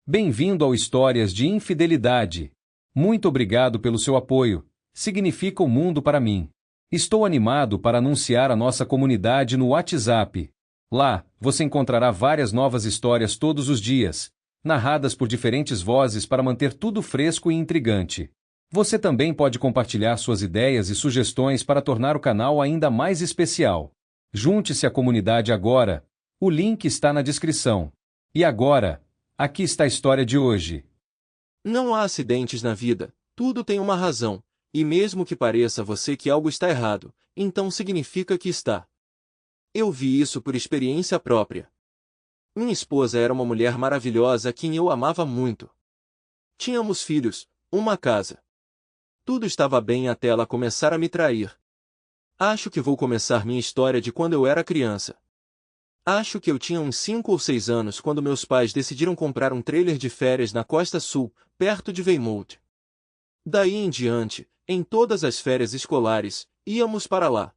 Bem-vindo ao Histórias de Infidelidade. Muito obrigado pelo seu apoio. Significa o mundo para mim. Estou animado para anunciar a nossa comunidade no WhatsApp. Lá, você encontrará várias novas histórias todos os dias, narradas por diferentes vozes para manter tudo fresco e intrigante. Você também pode compartilhar suas ideias e sugestões para tornar o canal ainda mais especial. Junte-se à comunidade agora. O link está na descrição. E agora, aqui está a história de hoje. Não há acidentes na vida, tudo tem uma razão, e mesmo que pareça a você que algo está errado, então significa que está. Eu vi isso por experiência própria. Minha esposa era uma mulher maravilhosa a quem eu amava muito. Tínhamos filhos, uma casa. Tudo estava bem até ela começar a me trair. Acho que vou começar minha história de quando eu era criança. Acho que eu tinha uns 5 ou 6 anos quando meus pais decidiram comprar um trailer de férias na Costa Sul, perto de Weymouth. Daí em diante, em todas as férias escolares, íamos para lá.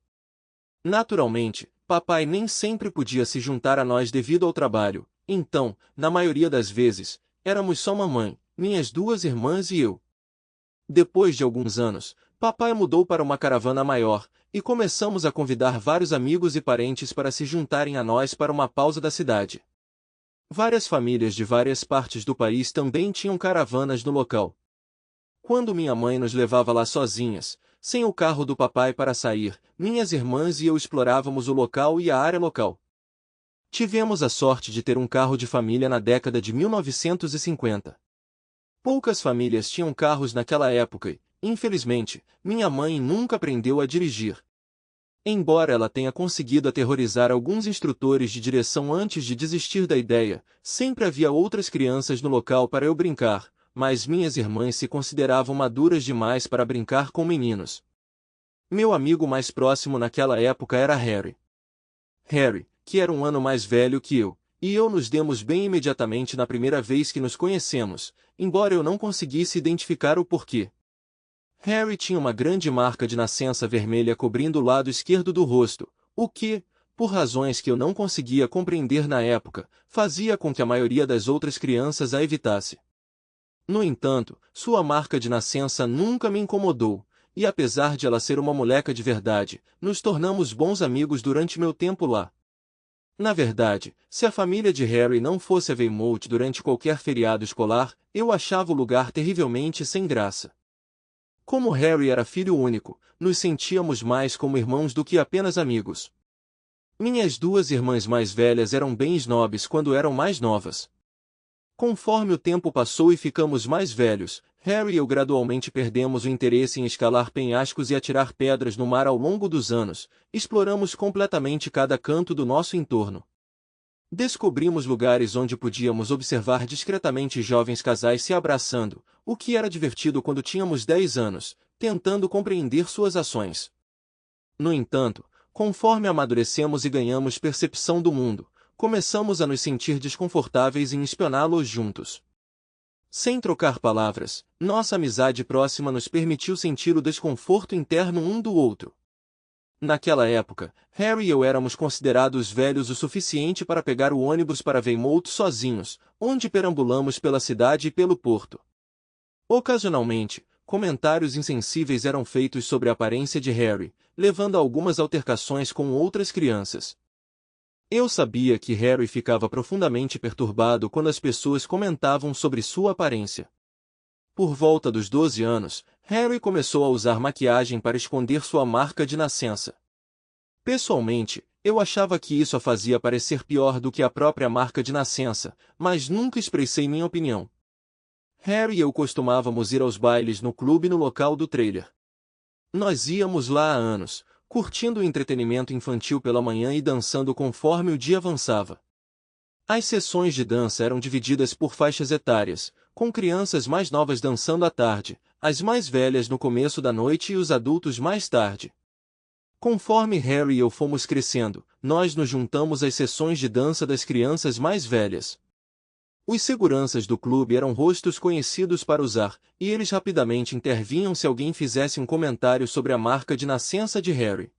Naturalmente, papai nem sempre podia se juntar a nós devido ao trabalho, então, na maioria das vezes, éramos só mamãe, minhas 2 irmãs e eu. Depois de alguns anos, papai mudou para uma caravana maior, e começamos a convidar vários amigos e parentes para se juntarem a nós para uma pausa da cidade. Várias famílias de várias partes do país também tinham caravanas no local. Quando minha mãe nos levava lá sozinhas, sem o carro do papai para sair, minhas irmãs e eu explorávamos o local e a área local. Tivemos a sorte de ter um carro de família na década de 1950. Poucas famílias tinham carros naquela época e, infelizmente, minha mãe nunca aprendeu a dirigir. Embora ela tenha conseguido aterrorizar alguns instrutores de direção antes de desistir da ideia, sempre havia outras crianças no local para eu brincar, mas minhas irmãs se consideravam maduras demais para brincar com meninos. Meu amigo mais próximo naquela época era Harry. Harry, que era um ano mais velho que eu, e eu nos demos bem imediatamente na primeira vez que nos conhecemos, embora eu não conseguisse identificar o porquê. Harry tinha uma grande marca de nascença vermelha cobrindo o lado esquerdo do rosto, o que, por razões que eu não conseguia compreender na época, fazia com que a maioria das outras crianças a evitasse. No entanto, sua marca de nascença nunca me incomodou, e apesar de ela ser uma moleca de verdade, nos tornamos bons amigos durante meu tempo lá. Na verdade, se a família de Harry não fosse a Weymouth durante qualquer feriado escolar, eu achava o lugar terrivelmente sem graça. Como Harry era filho único, nos sentíamos mais como irmãos do que apenas amigos. Minhas 2 irmãs mais velhas eram bem snobs quando eram mais novas. Conforme o tempo passou e ficamos mais velhos, Harry e eu gradualmente perdemos o interesse em escalar penhascos e atirar pedras no mar ao longo dos anos, exploramos completamente cada canto do nosso entorno. Descobrimos lugares onde podíamos observar discretamente jovens casais se abraçando, o que era divertido quando tínhamos 10 anos, tentando compreender suas ações. No entanto, conforme amadurecemos e ganhamos percepção do mundo, começamos a nos sentir desconfortáveis em espioná-los juntos. Sem trocar palavras, nossa amizade próxima nos permitiu sentir o desconforto interno um do outro. Naquela época, Harry e eu éramos considerados velhos o suficiente para pegar o ônibus para Weymouth sozinhos, onde perambulamos pela cidade e pelo porto. Ocasionalmente, comentários insensíveis eram feitos sobre a aparência de Harry, levando a algumas altercações com outras crianças. Eu sabia que Harry ficava profundamente perturbado quando as pessoas comentavam sobre sua aparência. Por volta dos 12 anos, Harry começou a usar maquiagem para esconder sua marca de nascença. Pessoalmente, eu achava que isso a fazia parecer pior do que a própria marca de nascença, mas nunca expressei minha opinião. Harry e eu costumávamos ir aos bailes no clube no local do trailer. Nós íamos lá há anos, curtindo o entretenimento infantil pela manhã e dançando conforme o dia avançava. As sessões de dança eram divididas por faixas etárias, com crianças mais novas dançando à tarde, as mais velhas no começo da noite e os adultos mais tarde. Conforme Harry e eu fomos crescendo, nós nos juntamos às sessões de dança das crianças mais velhas. Os seguranças do clube eram rostos conhecidos para usar, e eles rapidamente intervinham se alguém fizesse um comentário sobre a marca de nascença de Harry.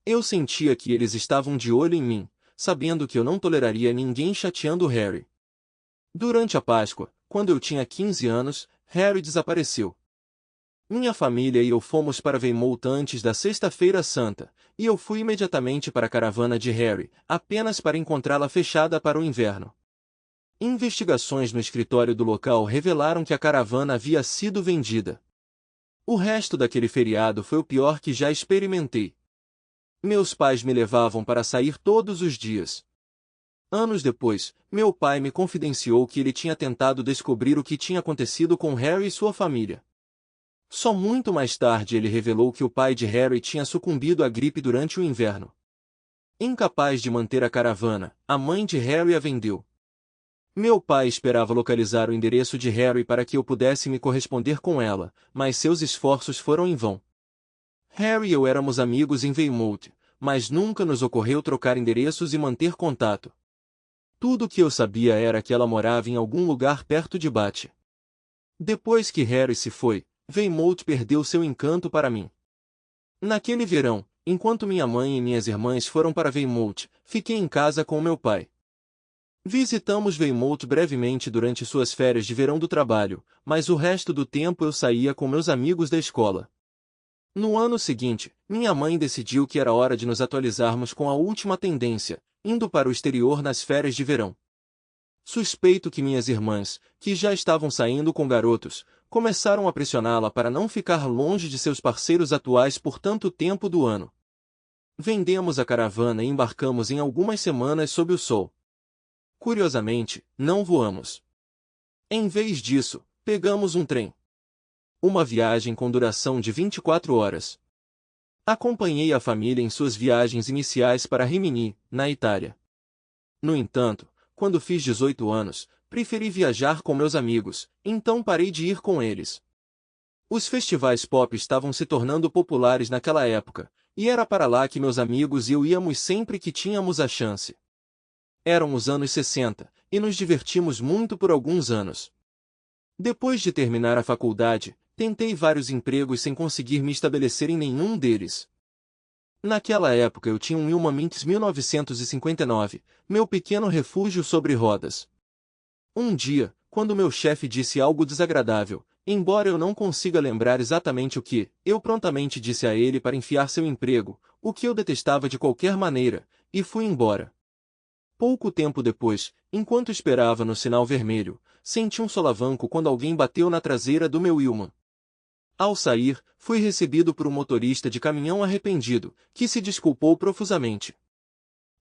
Eu sentia que eles estavam de olho em mim, sabendo que eu não toleraria ninguém chateando Harry. Durante a Páscoa, quando eu tinha 15 anos, Harry desapareceu. Minha família e eu fomos para Weymouth antes da Sexta-feira Santa, e eu fui imediatamente para a caravana de Harry, apenas para encontrá-la fechada para o inverno. Investigações no escritório do local revelaram que a caravana havia sido vendida. O resto daquele feriado foi o pior que já experimentei. Meus pais me levavam para sair todos os dias. Anos depois, meu pai me confidenciou que ele tinha tentado descobrir o que tinha acontecido com Harry e sua família. Só muito mais tarde ele revelou que o pai de Harry tinha sucumbido à gripe durante o inverno. Incapaz de manter a caravana, a mãe de Harry a vendeu. Meu pai esperava localizar o endereço de Harry para que eu pudesse me corresponder com ela, mas seus esforços foram em vão. Harry e eu éramos amigos em Weymouth, mas nunca nos ocorreu trocar endereços e manter contato. Tudo o que eu sabia era que ela morava em algum lugar perto de Bath. Depois que Harry se foi, Weymouth perdeu seu encanto para mim. Naquele verão, enquanto minha mãe e minhas irmãs foram para Weymouth, fiquei em casa com meu pai. Visitamos Weymouth brevemente durante suas férias de verão do trabalho, mas o resto do tempo eu saía com meus amigos da escola. No ano seguinte, minha mãe decidiu que era hora de nos atualizarmos com a última tendência, indo para o exterior nas férias de verão. Suspeito que minhas irmãs, que já estavam saindo com garotos, começaram a pressioná-la para não ficar longe de seus parceiros atuais por tanto tempo do ano. Vendemos a caravana e embarcamos em algumas semanas sob o sol. Curiosamente, não voamos. Em vez disso, pegamos um trem. Uma viagem com duração de 24 horas. Acompanhei a família em suas viagens iniciais para Rimini, na Itália. No entanto, quando fiz 18 anos, preferi viajar com meus amigos, então parei de ir com eles. Os festivais pop estavam se tornando populares naquela época, e era para lá que meus amigos e eu íamos sempre que tínhamos a chance. Eram os anos 60, e nos divertimos muito por alguns anos. Depois de terminar a faculdade, tentei vários empregos sem conseguir me estabelecer em nenhum deles. Naquela época eu tinha um Ilma Minx 1959, meu pequeno refúgio sobre rodas. Um dia, quando meu chefe disse algo desagradável, embora eu não consiga lembrar exatamente o que, eu prontamente disse a ele para enfiar seu emprego, o que eu detestava de qualquer maneira, e fui embora. Pouco tempo depois, enquanto esperava no sinal vermelho, senti um solavanco quando alguém bateu na traseira do meu Ilma. Ao sair, fui recebido por um motorista de caminhão arrependido, que se desculpou profusamente.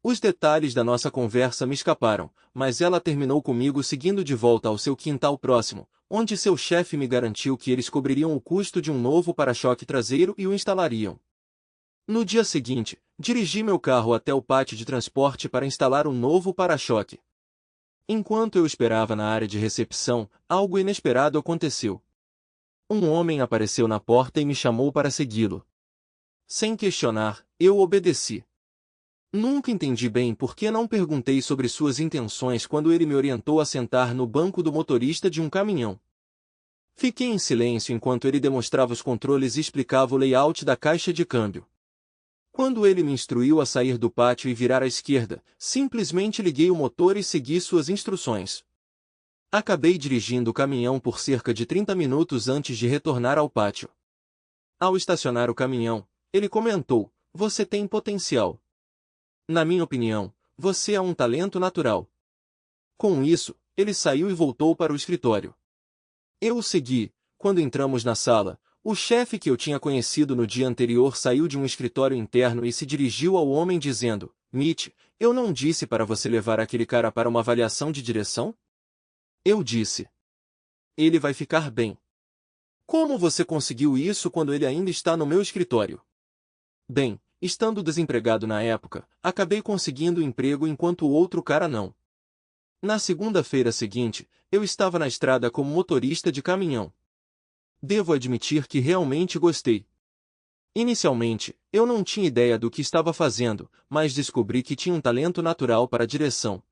Os detalhes da nossa conversa me escaparam, mas ela terminou comigo seguindo de volta ao seu quintal próximo, onde seu chefe me garantiu que eles cobririam o custo de um novo para-choque traseiro e o instalariam. No dia seguinte, dirigi meu carro até o pátio de transporte para instalar um novo para-choque. Enquanto eu esperava na área de recepção, algo inesperado aconteceu. Um homem apareceu na porta e me chamou para segui-lo. Sem questionar, eu obedeci. Nunca entendi bem por que não perguntei sobre suas intenções quando ele me orientou a sentar no banco do motorista de um caminhão. Fiquei em silêncio enquanto ele demonstrava os controles e explicava o layout da caixa de câmbio. Quando ele me instruiu a sair do pátio e virar à esquerda, simplesmente liguei o motor e segui suas instruções. Acabei dirigindo o caminhão por cerca de 30 minutos antes de retornar ao pátio. Ao estacionar o caminhão, ele comentou: "Você tem potencial. Na minha opinião, você é um talento natural." Com isso, ele saiu e voltou para o escritório. Eu o segui. Quando entramos na sala, o chefe que eu tinha conhecido no dia anterior saiu de um escritório interno e se dirigiu ao homem dizendo: "Mitch, eu não disse para você levar aquele cara para uma avaliação de direção?" Eu disse: "Ele vai ficar bem." "Como você conseguiu isso quando ele ainda está no meu escritório?" "Bem, estando desempregado na época, acabei conseguindo emprego enquanto o outro cara não." Na segunda-feira seguinte, eu estava na estrada como motorista de caminhão. Devo admitir que realmente gostei. Inicialmente, eu não tinha ideia do que estava fazendo, mas descobri que tinha um talento natural para a direção.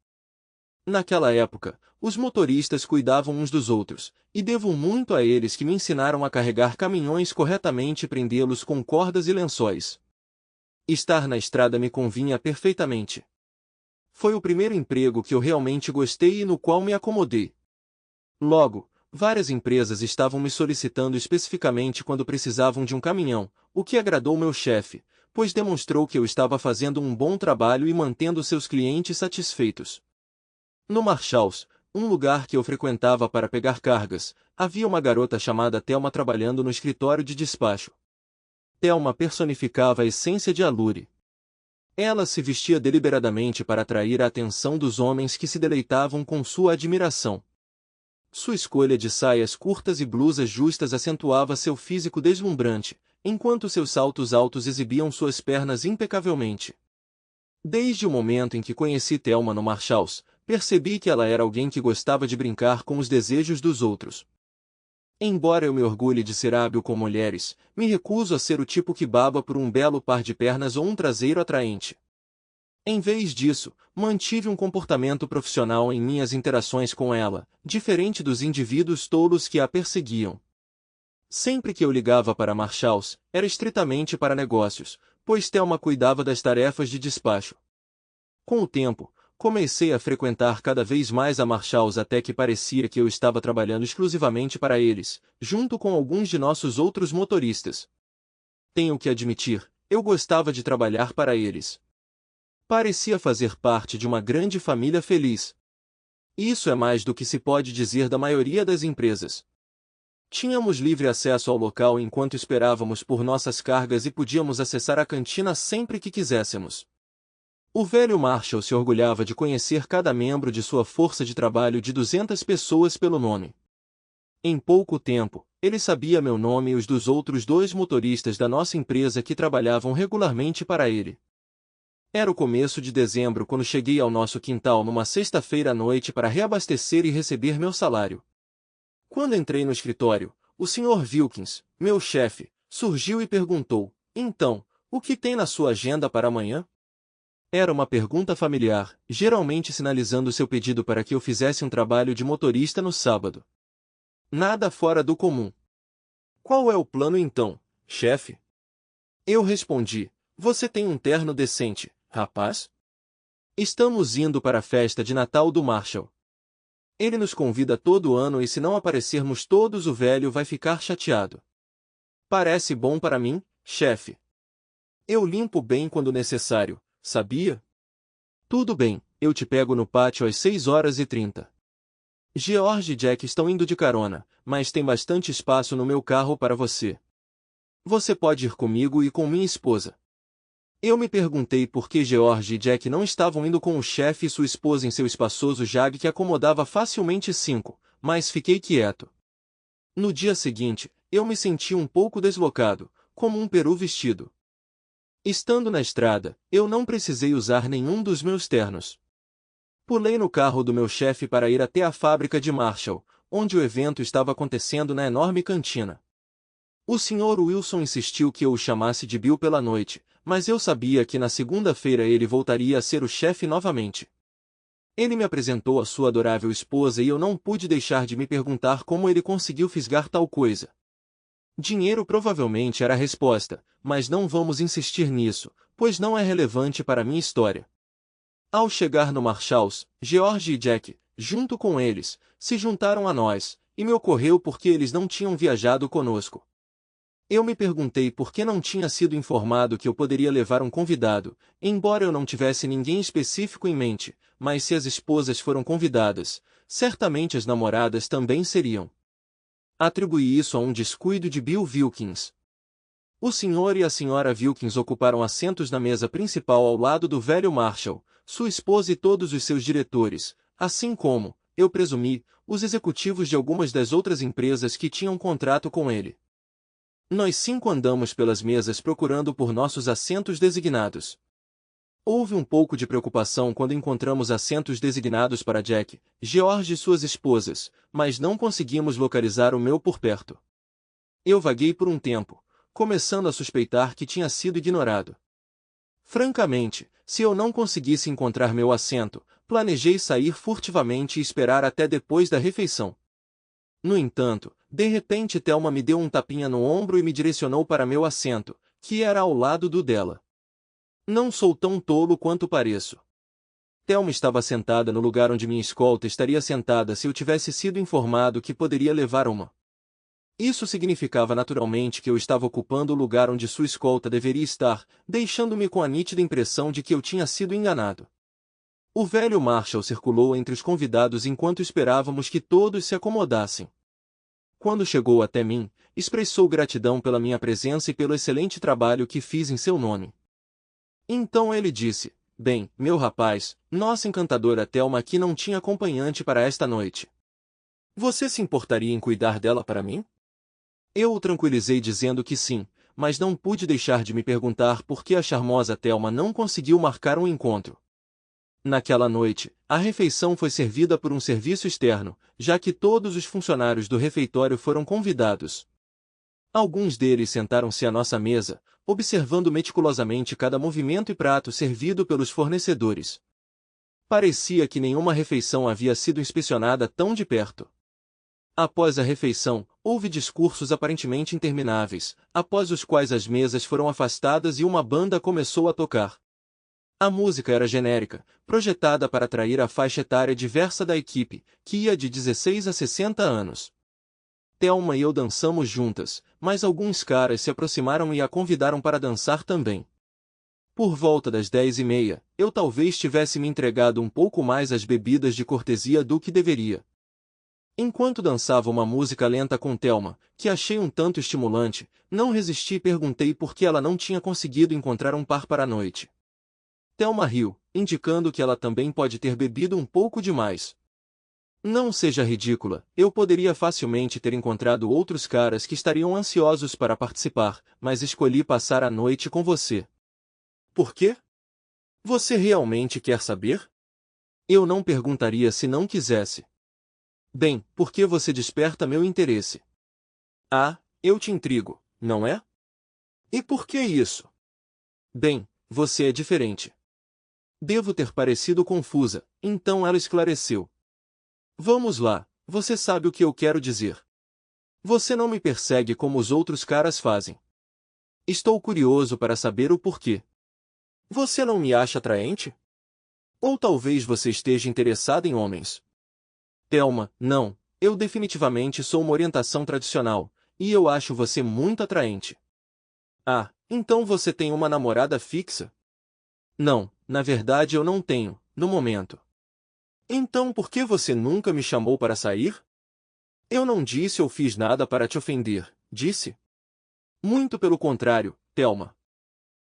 Naquela época, os motoristas cuidavam uns dos outros, e devo muito a eles que me ensinaram a carregar caminhões corretamente e prendê-los com cordas e lençóis. Estar na estrada me convinha perfeitamente. Foi o primeiro emprego que eu realmente gostei e no qual me acomodei. Logo, várias empresas estavam me solicitando especificamente quando precisavam de um caminhão, o que agradou meu chefe, pois demonstrou que eu estava fazendo um bom trabalho e mantendo seus clientes satisfeitos. No Marshalls, um lugar que eu frequentava para pegar cargas, havia uma garota chamada Thelma trabalhando no escritório de despacho. Thelma personificava a essência de Allure. Ela se vestia deliberadamente para atrair a atenção dos homens que se deleitavam com sua admiração. Sua escolha de saias curtas e blusas justas acentuava seu físico deslumbrante, enquanto seus saltos altos exibiam suas pernas impecavelmente. Desde o momento em que conheci Thelma no Marshalls, percebi que ela era alguém que gostava de brincar com os desejos dos outros. Embora eu me orgulhe de ser hábil com mulheres, me recuso a ser o tipo que baba por um belo par de pernas ou um traseiro atraente. Em vez disso, mantive um comportamento profissional em minhas interações com ela, diferente dos indivíduos tolos que a perseguiam. Sempre que eu ligava para Marshalls, era estritamente para negócios, pois Thelma cuidava das tarefas de despacho. Com o tempo, comecei a frequentar cada vez mais a Marshalls até que parecia que eu estava trabalhando exclusivamente para eles, junto com alguns de nossos outros motoristas. Tenho que admitir, eu gostava de trabalhar para eles. Parecia fazer parte de uma grande família feliz. Isso é mais do que se pode dizer da maioria das empresas. Tínhamos livre acesso ao local enquanto esperávamos por nossas cargas e podíamos acessar a cantina sempre que quiséssemos. O velho Marshall se orgulhava de conhecer cada membro de sua força de trabalho de 200 pessoas pelo nome. Em pouco tempo, ele sabia meu nome e os dos outros 2 motoristas da nossa empresa que trabalhavam regularmente para ele. Era o começo de dezembro quando cheguei ao nosso quintal numa sexta-feira à noite para reabastecer e receber meu salário. Quando entrei no escritório, o Sr. Wilkins, meu chefe, surgiu e perguntou: "Então, o que tem na sua agenda para amanhã?" Era uma pergunta familiar, geralmente sinalizando seu pedido para que eu fizesse um trabalho de motorista no sábado. Nada fora do comum. "Qual é o plano então, chefe?" Eu respondi: "Você tem um terno decente, rapaz? Estamos indo para a festa de Natal do Marshall. Ele nos convida todo ano e se não aparecermos todos o velho vai ficar chateado. Parece bom para mim, chefe. Eu limpo bem quando necessário, sabia? Tudo bem, eu te pego no pátio às 6h30. George e Jack estão indo de carona, mas tem bastante espaço no meu carro para você. Você pode ir comigo e com minha esposa." Eu me perguntei por que George e Jack não estavam indo com o chefe e sua esposa em seu espaçoso Jag que acomodava facilmente 5, mas fiquei quieto. No dia seguinte, eu me senti um pouco deslocado, como um peru vestido. Estando na estrada, eu não precisei usar nenhum dos meus ternos. Pulei no carro do meu chefe para ir até a fábrica de Marshall, onde o evento estava acontecendo na enorme cantina. O Sr. Wilson insistiu que eu o chamasse de Bill pela noite, mas eu sabia que na segunda-feira ele voltaria a ser o chefe novamente. Ele me apresentou a sua adorável esposa e eu não pude deixar de me perguntar como ele conseguiu fisgar tal coisa. Dinheiro provavelmente era a resposta, mas não vamos insistir nisso, pois não é relevante para minha história. Ao chegar no Marshalls, George e Jack, junto com eles, se juntaram a nós, e me ocorreu porque eles não tinham viajado conosco. Eu me perguntei por que não tinha sido informado que eu poderia levar um convidado, embora eu não tivesse ninguém específico em mente, mas se as esposas foram convidadas, certamente as namoradas também seriam. Atribuí isso a um descuido de Bill Wilkins. O Sr. e a Sra. Wilkins ocuparam assentos na mesa principal ao lado do velho Marshall, sua esposa e todos os seus diretores, assim como, eu presumi, os executivos de algumas das outras empresas que tinham contrato com ele. Nós 5 andamos pelas mesas procurando por nossos assentos designados. Houve um pouco de preocupação quando encontramos assentos designados para Jack, George e suas esposas, mas não conseguimos localizar o meu por perto. Eu vaguei por um tempo, começando a suspeitar que tinha sido ignorado. Francamente, se eu não conseguisse encontrar meu assento, planejei sair furtivamente e esperar até depois da refeição. No entanto, de repente Thelma me deu um tapinha no ombro e me direcionou para meu assento, que era ao lado do dela. Não sou tão tolo quanto pareço. Thelma estava sentada no lugar onde minha escolta estaria sentada se eu tivesse sido informado que poderia levar uma. Isso significava naturalmente que eu estava ocupando o lugar onde sua escolta deveria estar, deixando-me com a nítida impressão de que eu tinha sido enganado. O velho Marshall circulou entre os convidados enquanto esperávamos que todos se acomodassem. Quando chegou até mim, expressou gratidão pela minha presença e pelo excelente trabalho que fiz em seu nome. Então ele disse: "Bem, meu rapaz, nossa encantadora Thelma aqui não tinha acompanhante para esta noite. Você se importaria em cuidar dela para mim?" Eu o tranquilizei dizendo que sim, mas não pude deixar de me perguntar por que a charmosa Thelma não conseguiu marcar um encontro. Naquela noite, a refeição foi servida por um serviço externo, já que todos os funcionários do refeitório foram convidados. Alguns deles sentaram-se à nossa mesa, observando meticulosamente cada movimento e prato servido pelos fornecedores. Parecia que nenhuma refeição havia sido inspecionada tão de perto. Após a refeição, houve discursos aparentemente intermináveis, após os quais as mesas foram afastadas e uma banda começou a tocar. A música era genérica, projetada para atrair a faixa etária diversa da equipe, que ia de 16 a 60 anos. Thelma e eu dançamos juntas, mas alguns caras se aproximaram e a convidaram para dançar também. Por volta das 10h30, eu talvez tivesse me entregado um pouco mais às bebidas de cortesia do que deveria. Enquanto dançava uma música lenta com Thelma, que achei um tanto estimulante, não resisti e perguntei por que ela não tinha conseguido encontrar um par para a noite. Thelma riu, indicando que ela também pode ter bebido um pouco demais. "Não seja ridícula, eu poderia facilmente ter encontrado outros caras que estariam ansiosos para participar, mas escolhi passar a noite com você." "Por quê? Você realmente quer saber?" "Eu não perguntaria se não quisesse." "Bem, porque você desperta meu interesse." "Ah, eu te intrigo, não é?" "E por que isso?" "Bem, você é diferente." Devo ter parecido confusa, então ela esclareceu. "Vamos lá, você sabe o que eu quero dizer. Você não me persegue como os outros caras fazem. Estou curioso para saber o porquê. Você não me acha atraente? Ou talvez você esteja interessado em homens?" "Thelma, não, eu definitivamente sou uma orientação tradicional, e eu acho você muito atraente." "Ah, então você tem uma namorada fixa?" "Não, na verdade eu não tenho, no momento." "Então por que você nunca me chamou para sair?" "Eu não disse ou fiz nada para te ofender, disse?" "Muito pelo contrário, Thelma.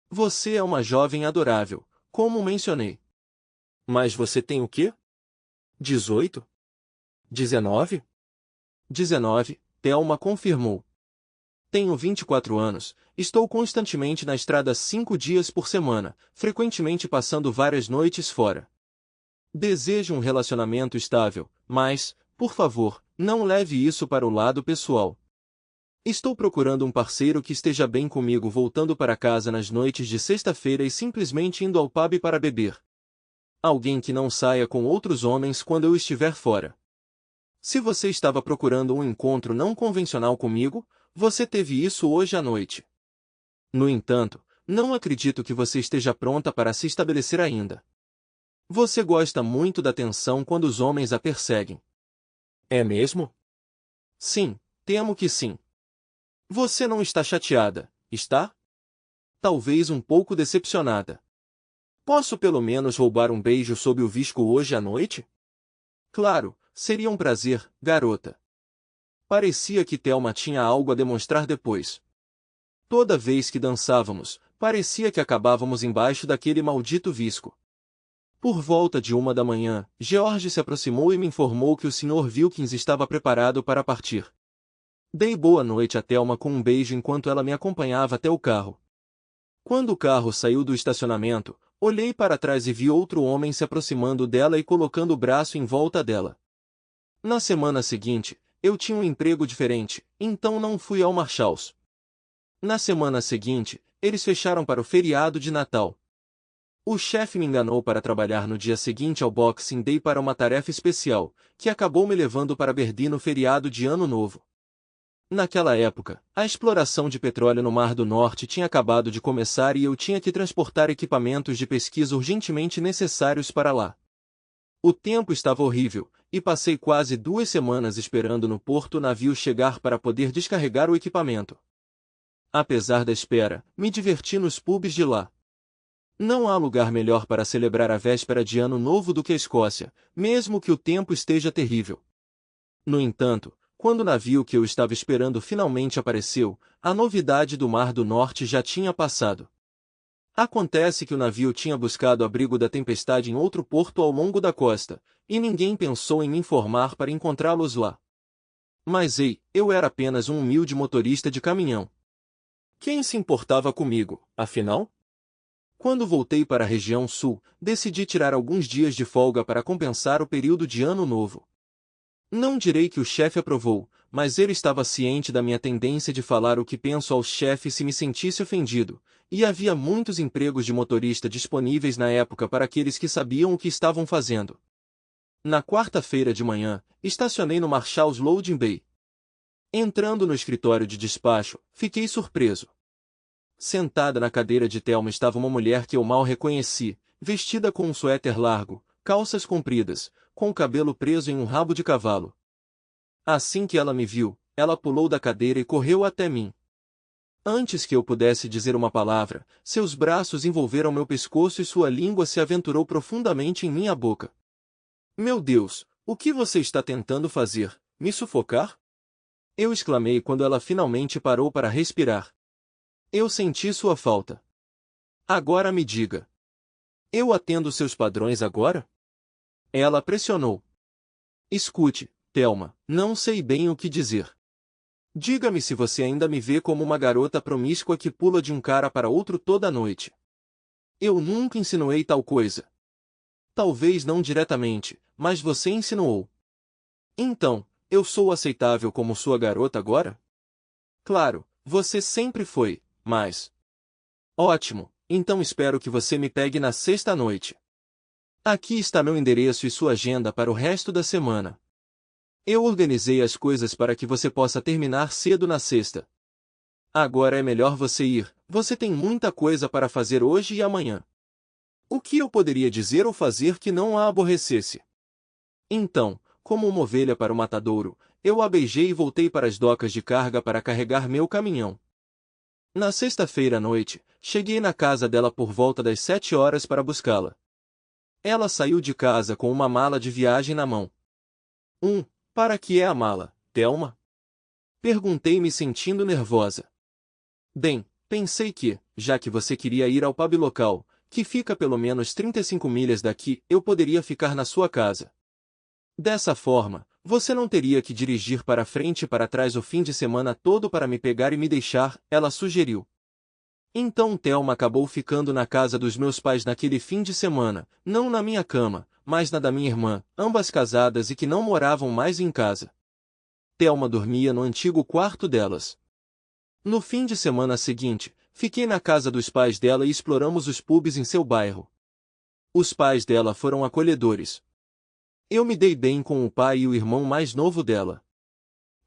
Você é uma jovem adorável, como mencionei." "Mas você tem o quê? 18? 19? 19, Thelma confirmou. "Tenho 24 anos, estou constantemente na estrada 5 dias por semana, frequentemente passando várias noites fora. Desejo um relacionamento estável, mas, por favor, não leve isso para o lado pessoal. Estou procurando um parceiro que esteja bem comigo voltando para casa nas noites de sexta-feira e simplesmente indo ao pub para beber. Alguém que não saia com outros homens quando eu estiver fora. Se você estava procurando um encontro não convencional comigo, você teve isso hoje à noite. No entanto, não acredito que você esteja pronta para se estabelecer ainda. Você gosta muito da atenção quando os homens a perseguem." "É mesmo?" "Sim, temo que sim." "Você não está chateada, está?" "Talvez um pouco decepcionada." "Posso pelo menos roubar um beijo sob o visco hoje à noite?" "Claro, seria um prazer, garota." Parecia que Thelma tinha algo a demonstrar depois. Toda vez que dançávamos, parecia que acabávamos embaixo daquele maldito visco. Por volta de 1 da manhã, George se aproximou e me informou que o Sr. Wilkins estava preparado para partir. Dei boa noite a Thelma com um beijo enquanto ela me acompanhava até o carro. Quando o carro saiu do estacionamento, olhei para trás e vi outro homem se aproximando dela e colocando o braço em volta dela. Na semana seguinte, eu tinha um emprego diferente, então não fui ao Marshalls. Na semana seguinte, eles fecharam para o feriado de Natal. O chefe me enganou para trabalhar no dia seguinte ao Boxing Day para uma tarefa especial, que acabou me levando para Aberdeen no feriado de Ano Novo. Naquela época, a exploração de petróleo no Mar do Norte tinha acabado de começar e eu tinha que transportar equipamentos de pesquisa urgentemente necessários para lá. O tempo estava horrível, e passei quase 2 semanas esperando no porto o navio chegar para poder descarregar o equipamento. Apesar da espera, me diverti nos pubs de lá. Não há lugar melhor para celebrar a véspera de Ano Novo do que a Escócia, mesmo que o tempo esteja terrível. No entanto, quando o navio que eu estava esperando finalmente apareceu, a novidade do Mar do Norte já tinha passado. Acontece que o navio tinha buscado abrigo da tempestade em outro porto ao longo da costa, e ninguém pensou em me informar para encontrá-los lá. Mas ei, eu era apenas um humilde motorista de caminhão. Quem se importava comigo, afinal? Quando voltei para a região sul, decidi tirar alguns dias de folga para compensar o período de Ano Novo. Não direi que o chefe aprovou, mas ele estava ciente da minha tendência de falar o que penso ao chefe se me sentisse ofendido, e havia muitos empregos de motorista disponíveis na época para aqueles que sabiam o que estavam fazendo. Na quarta-feira de manhã, estacionei no Marshall's Loading Bay. Entrando no escritório de despacho, fiquei surpreso. Sentada na cadeira de Thelma estava uma mulher que eu mal reconheci, vestida com um suéter largo, calças compridas, com o cabelo preso em um rabo de cavalo. Assim que ela me viu, ela pulou da cadeira e correu até mim. Antes que eu pudesse dizer uma palavra, seus braços envolveram meu pescoço e sua língua se aventurou profundamente em minha boca. Meu Deus, o que você está tentando fazer? Me sufocar? Eu exclamei quando ela finalmente parou para respirar. Eu senti sua falta. Agora me diga. Eu atendo seus padrões agora? Ela pressionou. Escute, Thelma, não sei bem o que dizer. Diga-me se você ainda me vê como uma garota promíscua que pula de um cara para outro toda noite. Eu nunca insinuei tal coisa. Talvez não diretamente, mas você insinuou. Então, eu sou aceitável como sua garota agora? Claro, você sempre foi, mas... Ótimo, então espero que você me pegue na sexta-noite. Aqui está meu endereço e sua agenda para o resto da semana. Eu organizei as coisas para que você possa terminar cedo na sexta. Agora é melhor você ir, você tem muita coisa para fazer hoje e amanhã. O que eu poderia dizer ou fazer que não a aborrecesse? Então, como uma ovelha para o matadouro, eu a beijei e voltei para as docas de carga para carregar meu caminhão. Na sexta-feira à noite, cheguei na casa dela por volta das 7 horas para buscá-la. Ela saiu de casa com uma mala de viagem na mão. Para que é a mala, Thelma? Perguntei me sentindo nervosa. Bem, pensei que, já que você queria ir ao pub local, que fica pelo menos 35 milhas daqui, eu poderia ficar na sua casa. Dessa forma, você não teria que dirigir para frente e para trás o fim de semana todo para me pegar e me deixar, ela sugeriu. Então Thelma acabou ficando na casa dos meus pais naquele fim de semana, não na minha cama, mas na da minha irmã, ambas casadas e que não moravam mais em casa. Thelma dormia no antigo quarto delas. No fim de semana seguinte, fiquei na casa dos pais dela e exploramos os pubs em seu bairro. Os pais dela foram acolhedores. Eu me dei bem com o pai e o irmão mais novo dela.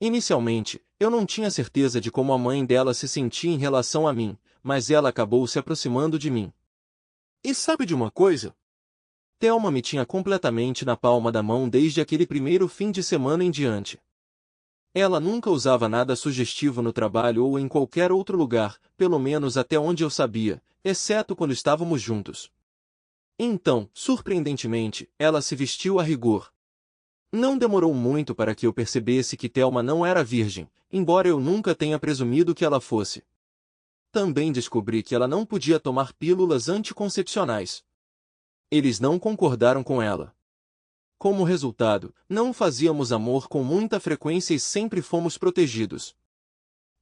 Inicialmente, eu não tinha certeza de como a mãe dela se sentia em relação a mim, mas ela acabou se aproximando de mim. E sabe de uma coisa? Thelma me tinha completamente na palma da mão desde aquele primeiro fim de semana em diante. Ela nunca usava nada sugestivo no trabalho ou em qualquer outro lugar, pelo menos até onde eu sabia, exceto quando estávamos juntos. Então, surpreendentemente, ela se vestiu a rigor. Não demorou muito para que eu percebesse que Thelma não era virgem, embora eu nunca tenha presumido que ela fosse. Também descobri que ela não podia tomar pílulas anticoncepcionais. Eles não concordaram com ela. Como resultado, não fazíamos amor com muita frequência e sempre fomos protegidos.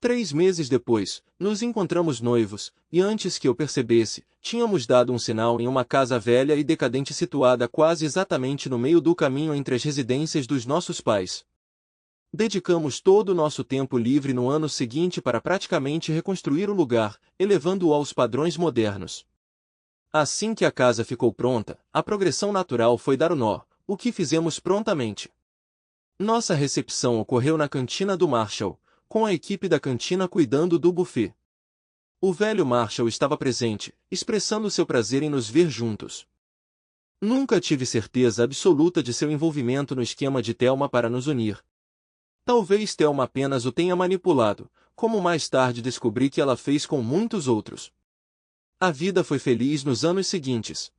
3 meses depois, nos encontramos noivos, e antes que eu percebesse, tínhamos dado um sinal em uma casa velha e decadente situada quase exatamente no meio do caminho entre as residências dos nossos pais. Dedicamos todo o nosso tempo livre no ano seguinte para praticamente reconstruir o lugar, elevando-o aos padrões modernos. Assim que a casa ficou pronta, a progressão natural foi dar o nó, o que fizemos prontamente. Nossa recepção ocorreu na cantina do Marshall, com a equipe da cantina cuidando do buffet. O velho Marshall estava presente, expressando seu prazer em nos ver juntos. Nunca tive certeza absoluta de seu envolvimento no esquema de Thelma para nos unir. Talvez Thelma apenas o tenha manipulado, como mais tarde descobri que ela fez com muitos outros. A vida foi feliz nos anos seguintes.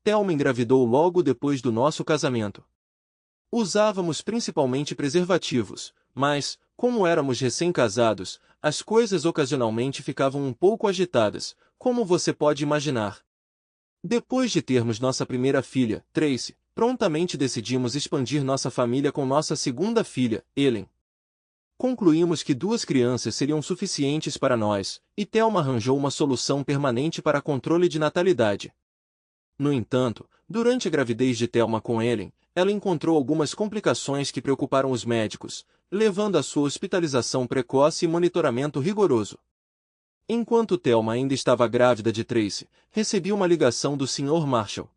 Thelma engravidou logo depois do nosso casamento. Usávamos principalmente preservativos, mas, como éramos recém-casados, as coisas ocasionalmente ficavam um pouco agitadas, como você pode imaginar. Depois de termos nossa primeira filha, Tracy, prontamente decidimos expandir nossa família com nossa segunda filha, Ellen. Concluímos que 2 crianças seriam suficientes para nós, e Thelma arranjou uma solução permanente para controle de natalidade. No entanto, durante a gravidez de Thelma com Ellen, ela encontrou algumas complicações que preocuparam os médicos, levando à sua hospitalização precoce e monitoramento rigoroso. Enquanto Thelma ainda estava grávida de Tracy, recebi uma ligação do Sr. Marshall.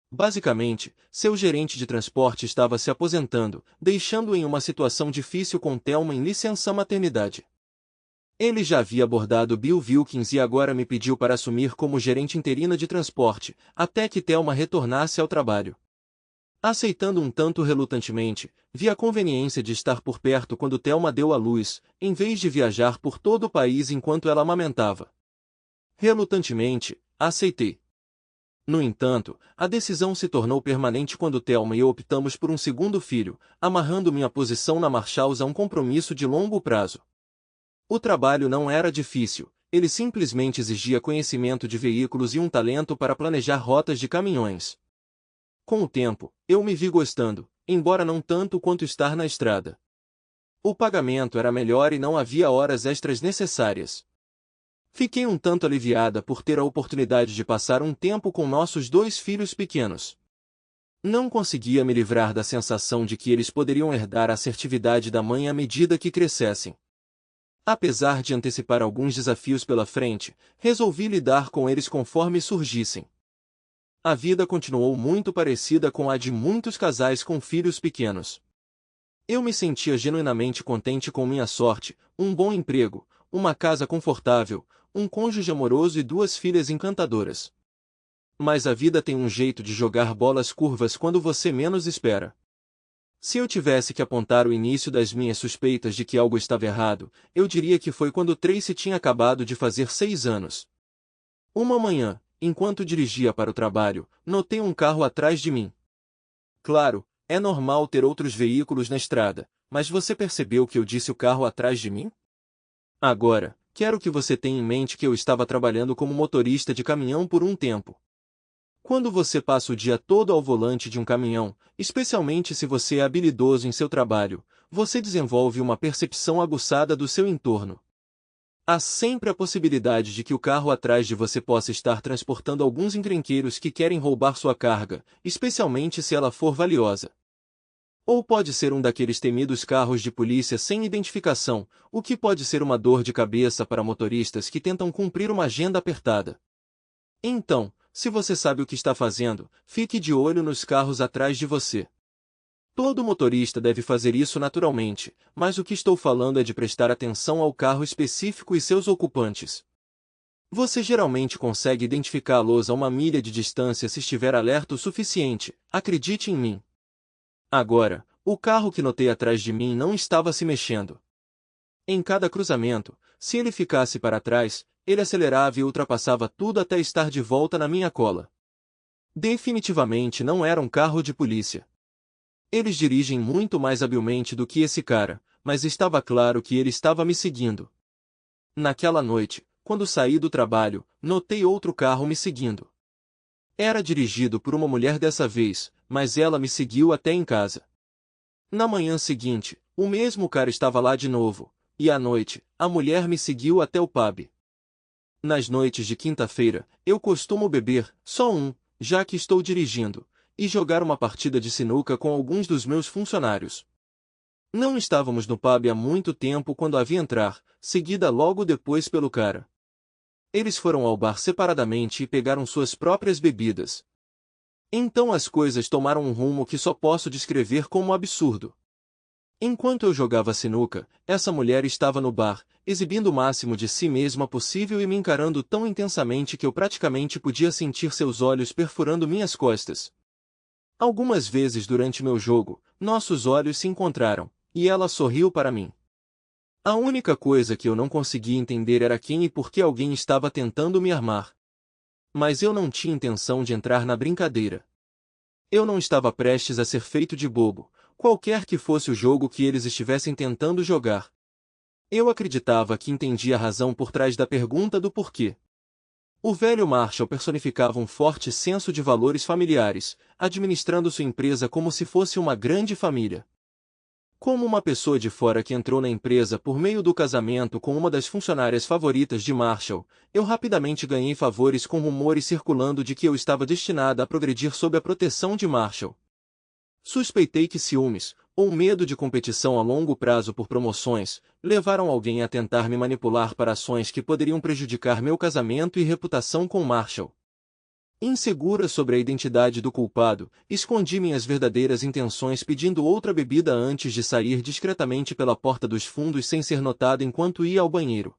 Basicamente, seu gerente de transporte estava se aposentando, deixando-o em uma situação difícil com Thelma em licença maternidade. Ele já havia abordado Bill Wilkins e agora me pediu para assumir como gerente interina de transporte, até que Thelma retornasse ao trabalho. Aceitando um tanto relutantemente, vi a conveniência de estar por perto quando Thelma deu à luz, em vez de viajar por todo o país enquanto ela amamentava. Relutantemente, aceitei. No entanto, a decisão se tornou permanente quando Thelma e eu optamos por um segundo filho, amarrando minha posição na Marshalls a um compromisso de longo prazo. O trabalho não era difícil, ele simplesmente exigia conhecimento de veículos e um talento para planejar rotas de caminhões. Com o tempo, eu me vi gostando, embora não tanto quanto estar na estrada. O pagamento era melhor e não havia horas extras necessárias. Fiquei um tanto aliviada por ter a oportunidade de passar um tempo com nossos 2 filhos pequenos. Não conseguia me livrar da sensação de que eles poderiam herdar a assertividade da mãe à medida que crescessem. Apesar de antecipar alguns desafios pela frente, resolvi lidar com eles conforme surgissem. A vida continuou muito parecida com a de muitos casais com filhos pequenos. Eu me sentia genuinamente contente com minha sorte, um bom emprego, uma casa confortável, um cônjuge amoroso e 2 filhas encantadoras. Mas a vida tem um jeito de jogar bolas curvas quando você menos espera. Se eu tivesse que apontar o início das minhas suspeitas de que algo estava errado, eu diria que foi quando Tracy tinha acabado de fazer 6 anos. Uma manhã, enquanto dirigia para o trabalho, notei um carro atrás de mim. Claro, é normal ter outros veículos na estrada, mas você percebeu que eu disse o carro atrás de mim? Agora, quero que você tenha em mente que eu estava trabalhando como motorista de caminhão por um tempo. Quando você passa o dia todo ao volante de um caminhão, especialmente se você é habilidoso em seu trabalho, você desenvolve uma percepção aguçada do seu entorno. Há sempre a possibilidade de que o carro atrás de você possa estar transportando alguns encrenqueiros que querem roubar sua carga, especialmente se ela for valiosa. Ou pode ser um daqueles temidos carros de polícia sem identificação, o que pode ser uma dor de cabeça para motoristas que tentam cumprir uma agenda apertada. Então, se você sabe o que está fazendo, fique de olho nos carros atrás de você. Todo motorista deve fazer isso naturalmente, mas o que estou falando é de prestar atenção ao carro específico e seus ocupantes. Você geralmente consegue identificá-los a 1 milha de distância se estiver alerta o suficiente, acredite em mim. Agora, o carro que notei atrás de mim não estava se mexendo. Em cada cruzamento, se ele ficasse para trás, ele acelerava e ultrapassava tudo até estar de volta na minha cola. Definitivamente não era um carro de polícia. Eles dirigem muito mais habilmente do que esse cara, mas estava claro que ele estava me seguindo. Naquela noite, quando saí do trabalho, notei outro carro me seguindo. Era dirigido por uma mulher dessa vez, mas ela me seguiu até em casa. Na manhã seguinte, o mesmo cara estava lá de novo, e à noite, a mulher me seguiu até o pub. Nas noites de quinta-feira, eu costumo beber, só um, já que estou dirigindo, e jogar uma partida de sinuca com alguns dos meus funcionários. Não estávamos no pub há muito tempo quando a vi entrar, seguida logo depois pelo cara. Eles foram ao bar separadamente e pegaram suas próprias bebidas. Então as coisas tomaram um rumo que só posso descrever como absurdo. Enquanto eu jogava sinuca, essa mulher estava no bar, exibindo o máximo de si mesma possível e me encarando tão intensamente que eu praticamente podia sentir seus olhos perfurando minhas costas. Algumas vezes durante meu jogo, nossos olhos se encontraram, e ela sorriu para mim. A única coisa que eu não conseguia entender era quem e por que alguém estava tentando me armar. Mas eu não tinha intenção de entrar na brincadeira. Eu não estava prestes a ser feito de bobo, qualquer que fosse o jogo que eles estivessem tentando jogar. Eu acreditava que entendia a razão por trás da pergunta do porquê. O velho Marshall personificava um forte senso de valores familiares, administrando sua empresa como se fosse uma grande família. Como uma pessoa de fora que entrou na empresa por meio do casamento com uma das funcionárias favoritas de Marshall, eu rapidamente ganhei favores com rumores circulando de que eu estava destinada a progredir sob a proteção de Marshall. Suspeitei que ciúmes, ou medo de competição a longo prazo por promoções, levaram alguém a tentar me manipular para ações que poderiam prejudicar meu casamento e reputação com Marshall. Insegura sobre a identidade do culpado, escondi minhas verdadeiras intenções pedindo outra bebida antes de sair discretamente pela porta dos fundos sem ser notado enquanto ia ao banheiro.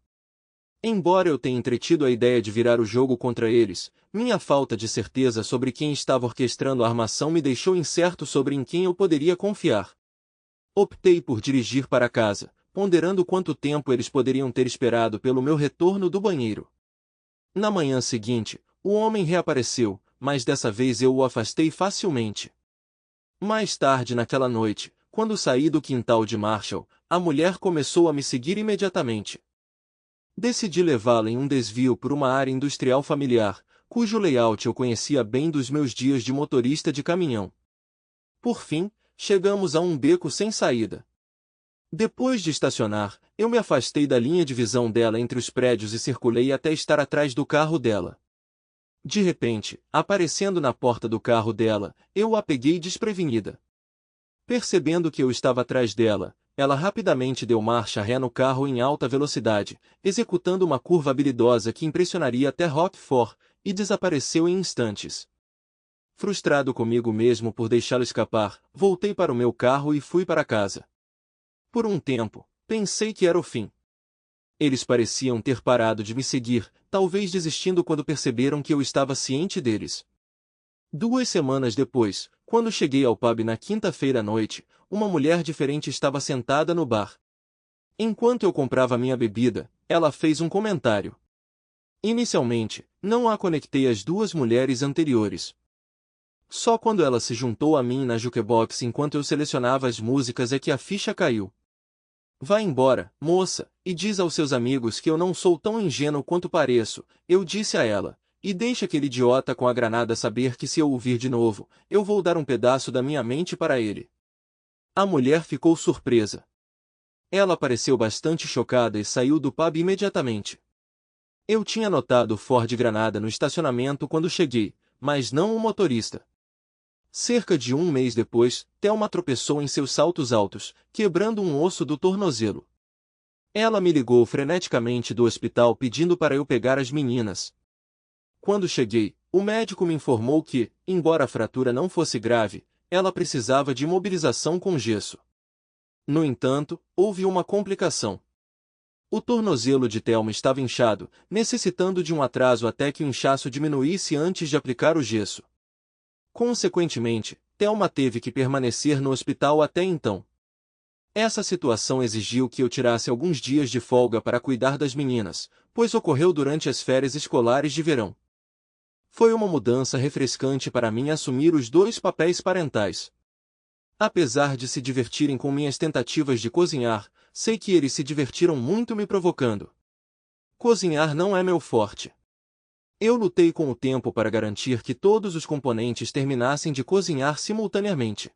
Embora eu tenha entretido a ideia de virar o jogo contra eles, minha falta de certeza sobre quem estava orquestrando a armação me deixou incerto sobre em quem eu poderia confiar. Optei por dirigir para casa, ponderando quanto tempo eles poderiam ter esperado pelo meu retorno do banheiro. Na manhã seguinte, o homem reapareceu, mas dessa vez eu o afastei facilmente. Mais tarde naquela noite, quando saí do quintal de Marshall, a mulher começou a me seguir imediatamente. Decidi levá-la em um desvio por uma área industrial familiar, cujo layout eu conhecia bem dos meus dias de motorista de caminhão. Por fim, chegamos a um beco sem saída. Depois de estacionar, eu me afastei da linha de visão dela entre os prédios e circulei até estar atrás do carro dela. De repente, aparecendo na porta do carro dela, eu a peguei desprevenida. Percebendo que eu estava atrás dela, ela rapidamente deu marcha ré no carro em alta velocidade, executando uma curva habilidosa que impressionaria até Roquefort, e desapareceu em instantes. Frustrado comigo mesmo por deixá-lo escapar, voltei para o meu carro e fui para casa. Por um tempo, pensei que era o fim. Eles pareciam ter parado de me seguir, talvez desistindo quando perceberam que eu estava ciente deles. 2 semanas depois, quando cheguei ao pub na quinta-feira à noite, uma mulher diferente estava sentada no bar. Enquanto eu comprava minha bebida, ela fez um comentário. Inicialmente, não a conectei às duas mulheres anteriores. Só quando ela se juntou a mim na jukebox enquanto eu selecionava as músicas é que a ficha caiu. Vá embora, moça, e diz aos seus amigos que eu não sou tão ingênuo quanto pareço, eu disse a ela, e deixe aquele idiota com a granada saber que se eu o vir de novo, eu vou dar um pedaço da minha mente para ele. A mulher ficou surpresa. Ela pareceu bastante chocada e saiu do pub imediatamente. Eu tinha notado o Ford Granada no estacionamento quando cheguei, mas não o motorista. Cerca de um mês depois, Thelma tropeçou em seus saltos altos, quebrando um osso do tornozelo. Ela me ligou freneticamente do hospital pedindo para eu pegar as meninas. Quando cheguei, o médico me informou que, embora a fratura não fosse grave, ela precisava de imobilização com gesso. No entanto, houve uma complicação. O tornozelo de Thelma estava inchado, necessitando de um atraso até que o inchaço diminuísse antes de aplicar o gesso. Consequentemente, Thelma teve que permanecer no hospital até então. Essa situação exigiu que eu tirasse alguns dias de folga para cuidar das meninas, pois ocorreu durante as férias escolares de verão. Foi uma mudança refrescante para mim assumir os dois papéis parentais. Apesar de se divertirem com minhas tentativas de cozinhar, sei que eles se divertiram muito me provocando. Cozinhar não é meu forte. Eu lutei com o tempo para garantir que todos os componentes terminassem de cozinhar simultaneamente.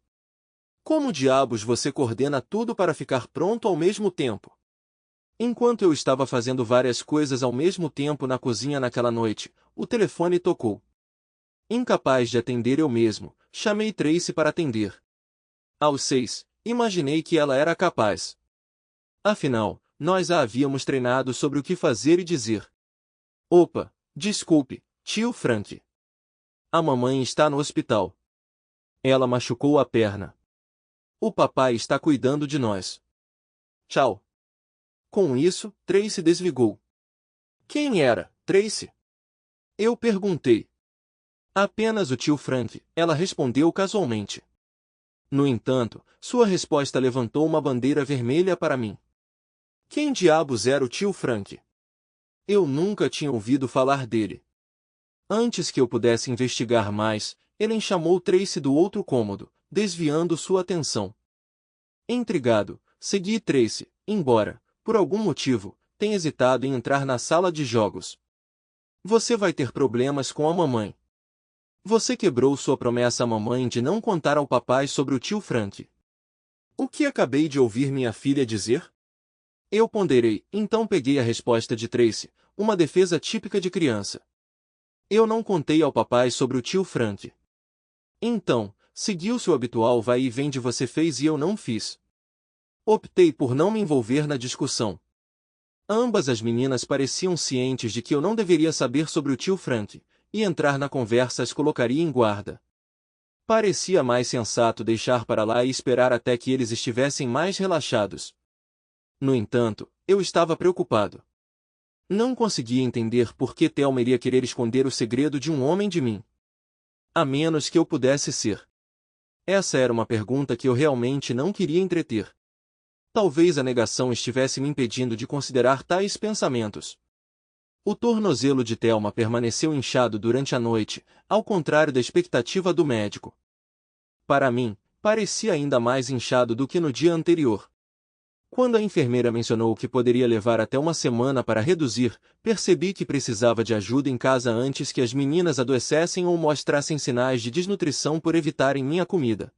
Como diabos você coordena tudo para ficar pronto ao mesmo tempo? Enquanto eu estava fazendo várias coisas ao mesmo tempo na cozinha naquela noite, o telefone tocou. Incapaz de atender eu mesmo, chamei Tracy para atender. Aos 6, imaginei que ela era capaz. Afinal, nós a havíamos treinado sobre o que fazer e dizer. Opa! Desculpe, tio Frank. A mamãe está no hospital. Ela machucou a perna. O papai está cuidando de nós. Tchau. Com isso, Tracy desligou. Quem era, Tracy? Eu perguntei. Apenas o tio Frank, ela respondeu casualmente. No entanto, sua resposta levantou uma bandeira vermelha para mim. Quem diabos era o tio Frank? Eu nunca tinha ouvido falar dele. Antes que eu pudesse investigar mais, Ellen chamou Tracy do outro cômodo, desviando sua atenção. Intrigado, segui Tracy, embora, por algum motivo, tenha hesitado em entrar na sala de jogos. Você vai ter problemas com a mamãe. Você quebrou sua promessa à mamãe de não contar ao papai sobre o tio Frank. O que acabei de ouvir minha filha dizer? Eu ponderei, então peguei a resposta de Tracy, uma defesa típica de criança. Eu não contei ao papai sobre o tio Frank. Então, seguiu seu habitual vai e vem de você fez e eu não fiz. Optei por não me envolver na discussão. Ambas as meninas pareciam cientes de que eu não deveria saber sobre o tio Frank, e entrar na conversa as colocaria em guarda. Parecia mais sensato deixar para lá e esperar até que eles estivessem mais relaxados. No entanto, eu estava preocupado. Não conseguia entender por que Thelma iria querer esconder o segredo de um homem de mim. A menos que eu pudesse ser. Essa era uma pergunta que eu realmente não queria entreter. Talvez a negação estivesse me impedindo de considerar tais pensamentos. O tornozelo de Thelma permaneceu inchado durante a noite, ao contrário da expectativa do médico. Para mim, parecia ainda mais inchado do que no dia anterior. Quando a enfermeira mencionou que poderia levar até uma semana para reduzir, percebi que precisava de ajuda em casa antes que as meninas adoecessem ou mostrassem sinais de desnutrição por evitarem minha comida.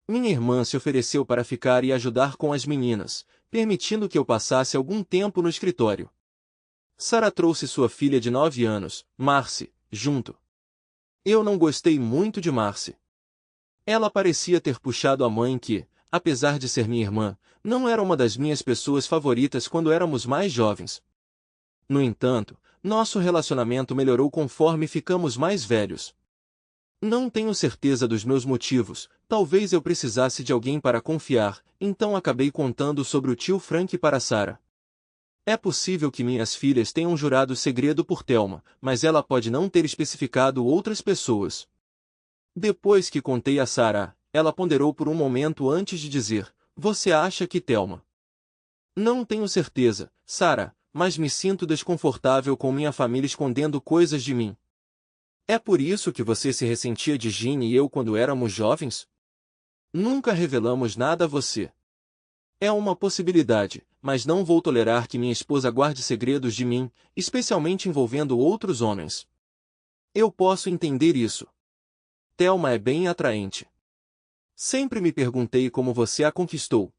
Minha irmã se ofereceu para ficar e ajudar com as meninas, permitindo que eu passasse algum tempo no escritório. Sarah trouxe sua filha de 9 anos, Marcy, junto. Eu não gostei muito de Marcy. Ela parecia ter puxado a mãe que, apesar de ser minha irmã, não era uma das minhas pessoas favoritas quando éramos mais jovens. No entanto, nosso relacionamento melhorou conforme ficamos mais velhos. Não tenho certeza dos meus motivos, talvez eu precisasse de alguém para confiar, então acabei contando sobre o tio Frank para Sarah. É possível que minhas filhas tenham jurado segredo por Thelma, mas ela pode não ter especificado outras pessoas. Depois que contei a Sarah, ela ponderou por um momento antes de dizer, você acha que Thelma? Não tenho certeza, Sarah, mas me sinto desconfortável com minha família escondendo coisas de mim. É por isso que você se ressentia de Ginny e eu quando éramos jovens? Nunca revelamos nada a você. É uma possibilidade, mas não vou tolerar que minha esposa guarde segredos de mim, especialmente envolvendo outros homens. Eu posso entender isso. Thelma é bem atraente. Sempre me perguntei como você a conquistou.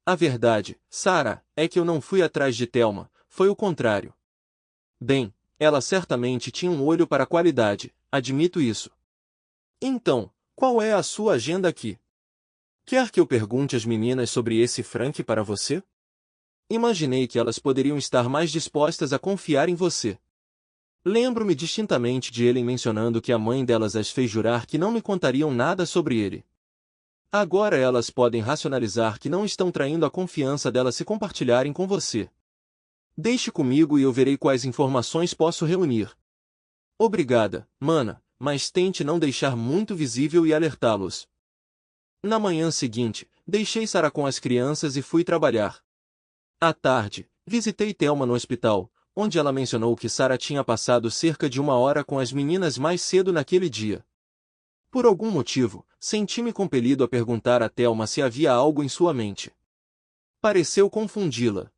A verdade, Sarah, é que eu não fui atrás de Thelma, foi o contrário. Bem, ela certamente tinha um olho para a qualidade, admito isso. Então, qual é a sua agenda aqui? Quer que eu pergunte às meninas sobre esse Frank para você? Imaginei que elas poderiam estar mais dispostas a confiar em você. Lembro-me distintamente de Ellen mencionando que a mãe delas as fez jurar que não me contariam nada sobre ele. Agora elas podem racionalizar que não estão traindo a confiança delas se compartilharem com você. Deixe comigo e eu verei quais informações posso reunir. Obrigada, mana, mas tente não deixar muito visível e alertá-los. Na manhã seguinte, deixei Sarah com as crianças e fui trabalhar. À tarde, visitei Thelma no hospital, onde ela mencionou que Sarah tinha passado cerca de 1 hora com as meninas mais cedo naquele dia. Por algum motivo, senti-me compelido a perguntar a Thelma se havia algo em sua mente. Pareceu confundi-la.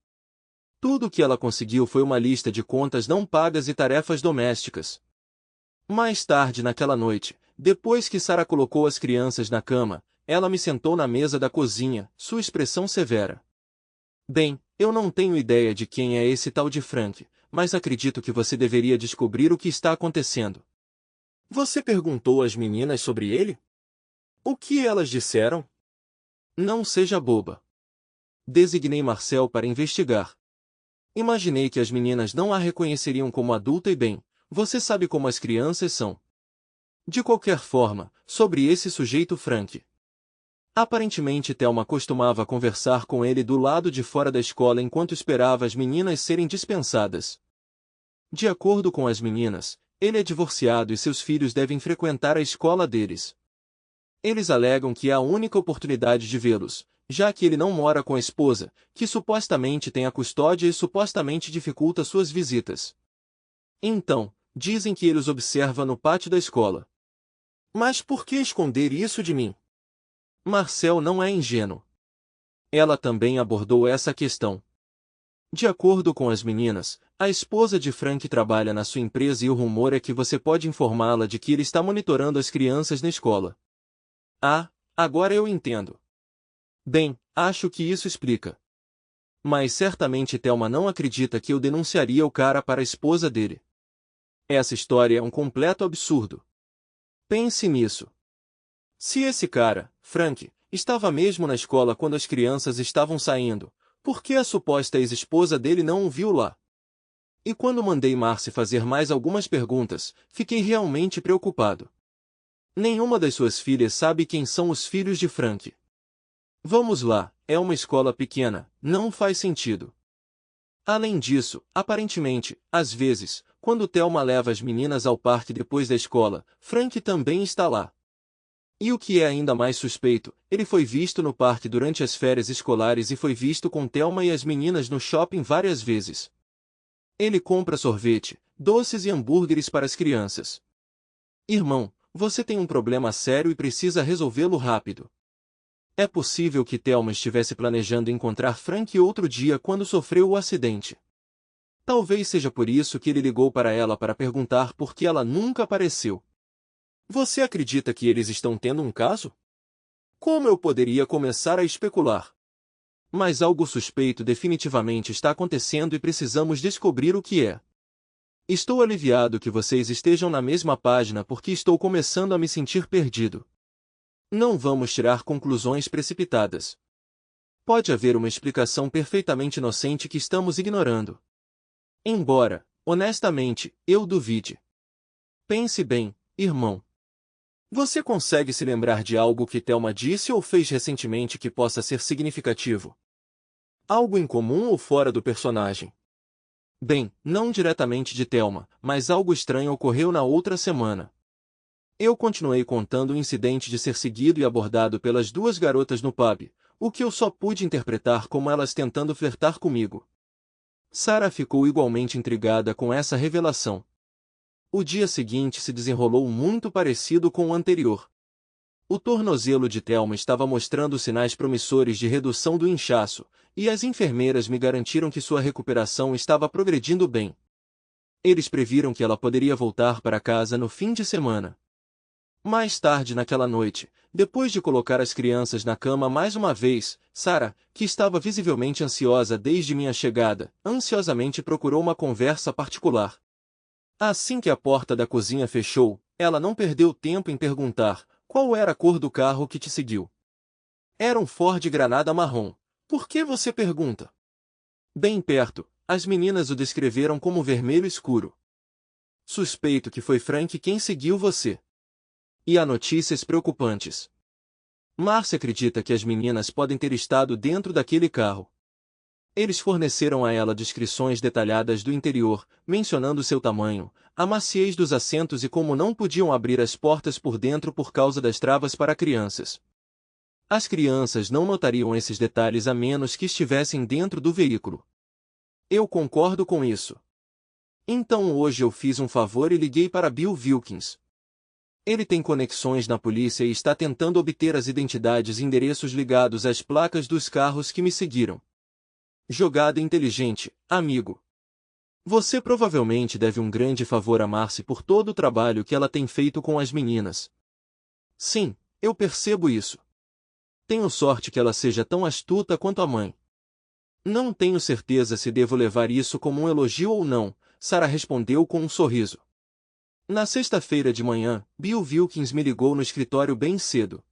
Tudo o que ela conseguiu foi uma lista de contas não pagas e tarefas domésticas. Mais tarde naquela noite, depois que Sarah colocou as crianças na cama, ela me sentou na mesa da cozinha, sua expressão severa. Bem, eu não tenho ideia de quem é esse tal de Frank, mas acredito que você deveria descobrir o que está acontecendo. Você perguntou às meninas sobre ele? O que elas disseram? Não seja boba. Designei Marcel para investigar. Imaginei que as meninas não a reconheceriam como adulta e bem, você sabe como as crianças são. De qualquer forma, sobre esse sujeito Frank. Aparentemente Thelma costumava conversar com ele do lado de fora da escola enquanto esperava as meninas serem dispensadas. De acordo com as meninas, ele é divorciado e seus filhos devem frequentar a escola deles. Eles alegam que é a única oportunidade de vê-los, já que ele não mora com a esposa, que supostamente tem a custódia e supostamente dificulta suas visitas. Então, dizem que ele os observa no pátio da escola. Mas por que esconder isso de mim? Marcel não é ingênuo. Ela também abordou essa questão. De acordo com as meninas, a esposa de Frank trabalha na sua empresa e o rumor é que você pode informá-la de que ele está monitorando as crianças na escola. Ah, agora eu entendo. Bem, acho que isso explica. Mas certamente Thelma não acredita que eu denunciaria o cara para a esposa dele. Essa história é um completo absurdo. Pense nisso. Se esse cara, Frank, estava mesmo na escola quando as crianças estavam saindo, por que a suposta ex-esposa dele não o viu lá? E quando mandei Marcy fazer mais algumas perguntas, fiquei realmente preocupado. Nenhuma das suas filhas sabe quem são os filhos de Frank. Vamos lá, é uma escola pequena, não faz sentido. Além disso, aparentemente, às vezes, quando Thelma leva as meninas ao parque depois da escola, Frank também está lá. E o que é ainda mais suspeito, ele foi visto no parque durante as férias escolares e foi visto com Thelma e as meninas no shopping várias vezes. Ele compra sorvete, doces e hambúrgueres para as crianças. Irmão, você tem um problema sério e precisa resolvê-lo rápido. É possível que Thelma estivesse planejando encontrar Frank outro dia quando sofreu o acidente. Talvez seja por isso que ele ligou para ela para perguntar por que ela nunca apareceu. Você acredita que eles estão tendo um caso? Como eu poderia começar a especular? Mas algo suspeito definitivamente está acontecendo e precisamos descobrir o que é. Estou aliviado que vocês estejam na mesma página porque estou começando a me sentir perdido. Não vamos tirar conclusões precipitadas. Pode haver uma explicação perfeitamente inocente que estamos ignorando. Embora, honestamente, eu duvide. Pense bem, irmão. Você consegue se lembrar de algo que Thelma disse ou fez recentemente que possa ser significativo? Algo em comum ou fora do personagem? Bem, não diretamente de Thelma, mas algo estranho ocorreu na outra semana. Eu continuei contando o incidente de ser seguido e abordado pelas duas garotas no pub, o que eu só pude interpretar como elas tentando flertar comigo. Sarah ficou igualmente intrigada com essa revelação. O dia seguinte se desenrolou muito parecido com o anterior. O tornozelo de Thelma estava mostrando sinais promissores de redução do inchaço, e as enfermeiras me garantiram que sua recuperação estava progredindo bem. Eles previram que ela poderia voltar para casa no fim de semana. Mais tarde naquela noite, depois de colocar as crianças na cama mais uma vez, Sarah, que estava visivelmente ansiosa desde minha chegada, ansiosamente procurou uma conversa particular. Assim que a porta da cozinha fechou, ela não perdeu tempo em perguntar qual era a cor do carro que te seguiu. Era um Ford Granada marrom. Por que você pergunta? Bem perto, as meninas o descreveram como vermelho escuro. Suspeito que foi Frank quem seguiu você. E há notícias preocupantes. Marcia acredita que as meninas podem ter estado dentro daquele carro. Eles forneceram a ela descrições detalhadas do interior, mencionando seu tamanho, a maciez dos assentos e como não podiam abrir as portas por dentro por causa das travas para crianças. As crianças não notariam esses detalhes a menos que estivessem dentro do veículo. Eu concordo com isso. Então hoje eu fiz um favor e liguei para Bill Wilkins. Ele tem conexões na polícia e está tentando obter as identidades e endereços ligados às placas dos carros que me seguiram. Jogada inteligente, amigo. Você provavelmente deve um grande favor a Marcy por todo o trabalho que ela tem feito com as meninas. Sim, eu percebo isso. Tenho sorte que ela seja tão astuta quanto a mãe. Não tenho certeza se devo levar isso como um elogio ou não, Sarah respondeu com um sorriso. Na sexta-feira de manhã, Bill Wilkins me ligou no escritório bem cedo.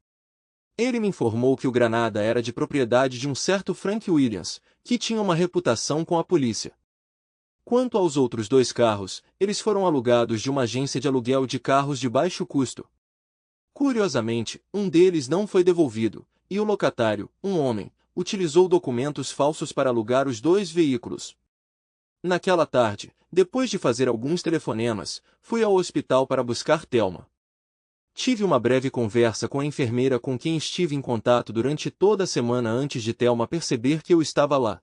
Ele me informou que o Granada era de propriedade de um certo Frank Williams, que tinha uma reputação com a polícia. Quanto aos outros dois carros, eles foram alugados de uma agência de aluguel de carros de baixo custo. Curiosamente, um deles não foi devolvido, e o locatário, um homem, utilizou documentos falsos para alugar os dois veículos. Naquela tarde, depois de fazer alguns telefonemas, fui ao hospital para buscar Thelma. Tive uma breve conversa com a enfermeira com quem estive em contato durante toda a semana antes de Thelma perceber que eu estava lá.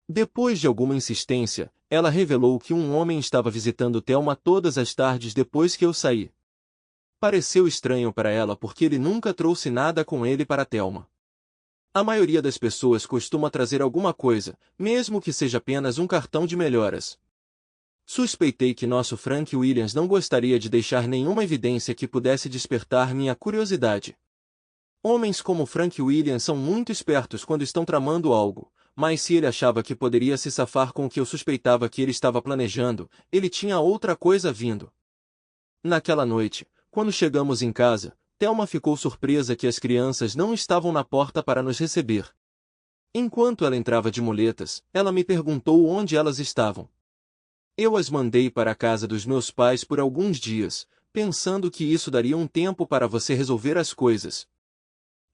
Depois de alguma insistência, ela revelou que um homem estava visitando Thelma todas as tardes depois que eu saí. Pareceu estranho para ela porque ele nunca trouxe nada com ele para Thelma. A maioria das pessoas costuma trazer alguma coisa, mesmo que seja apenas um cartão de melhoras. Suspeitei que nosso Frank Williams não gostaria de deixar nenhuma evidência que pudesse despertar minha curiosidade. Homens como Frank Williams são muito espertos quando estão tramando algo, mas se ele achava que poderia se safar com o que eu suspeitava que ele estava planejando, ele tinha outra coisa vindo. Naquela noite, quando chegamos em casa, Thelma ficou surpresa que as crianças não estavam na porta para nos receber. Enquanto ela entrava de muletas, ela me perguntou onde elas estavam. Eu as mandei para a casa dos meus pais por alguns dias, pensando que isso daria um tempo para você resolver as coisas.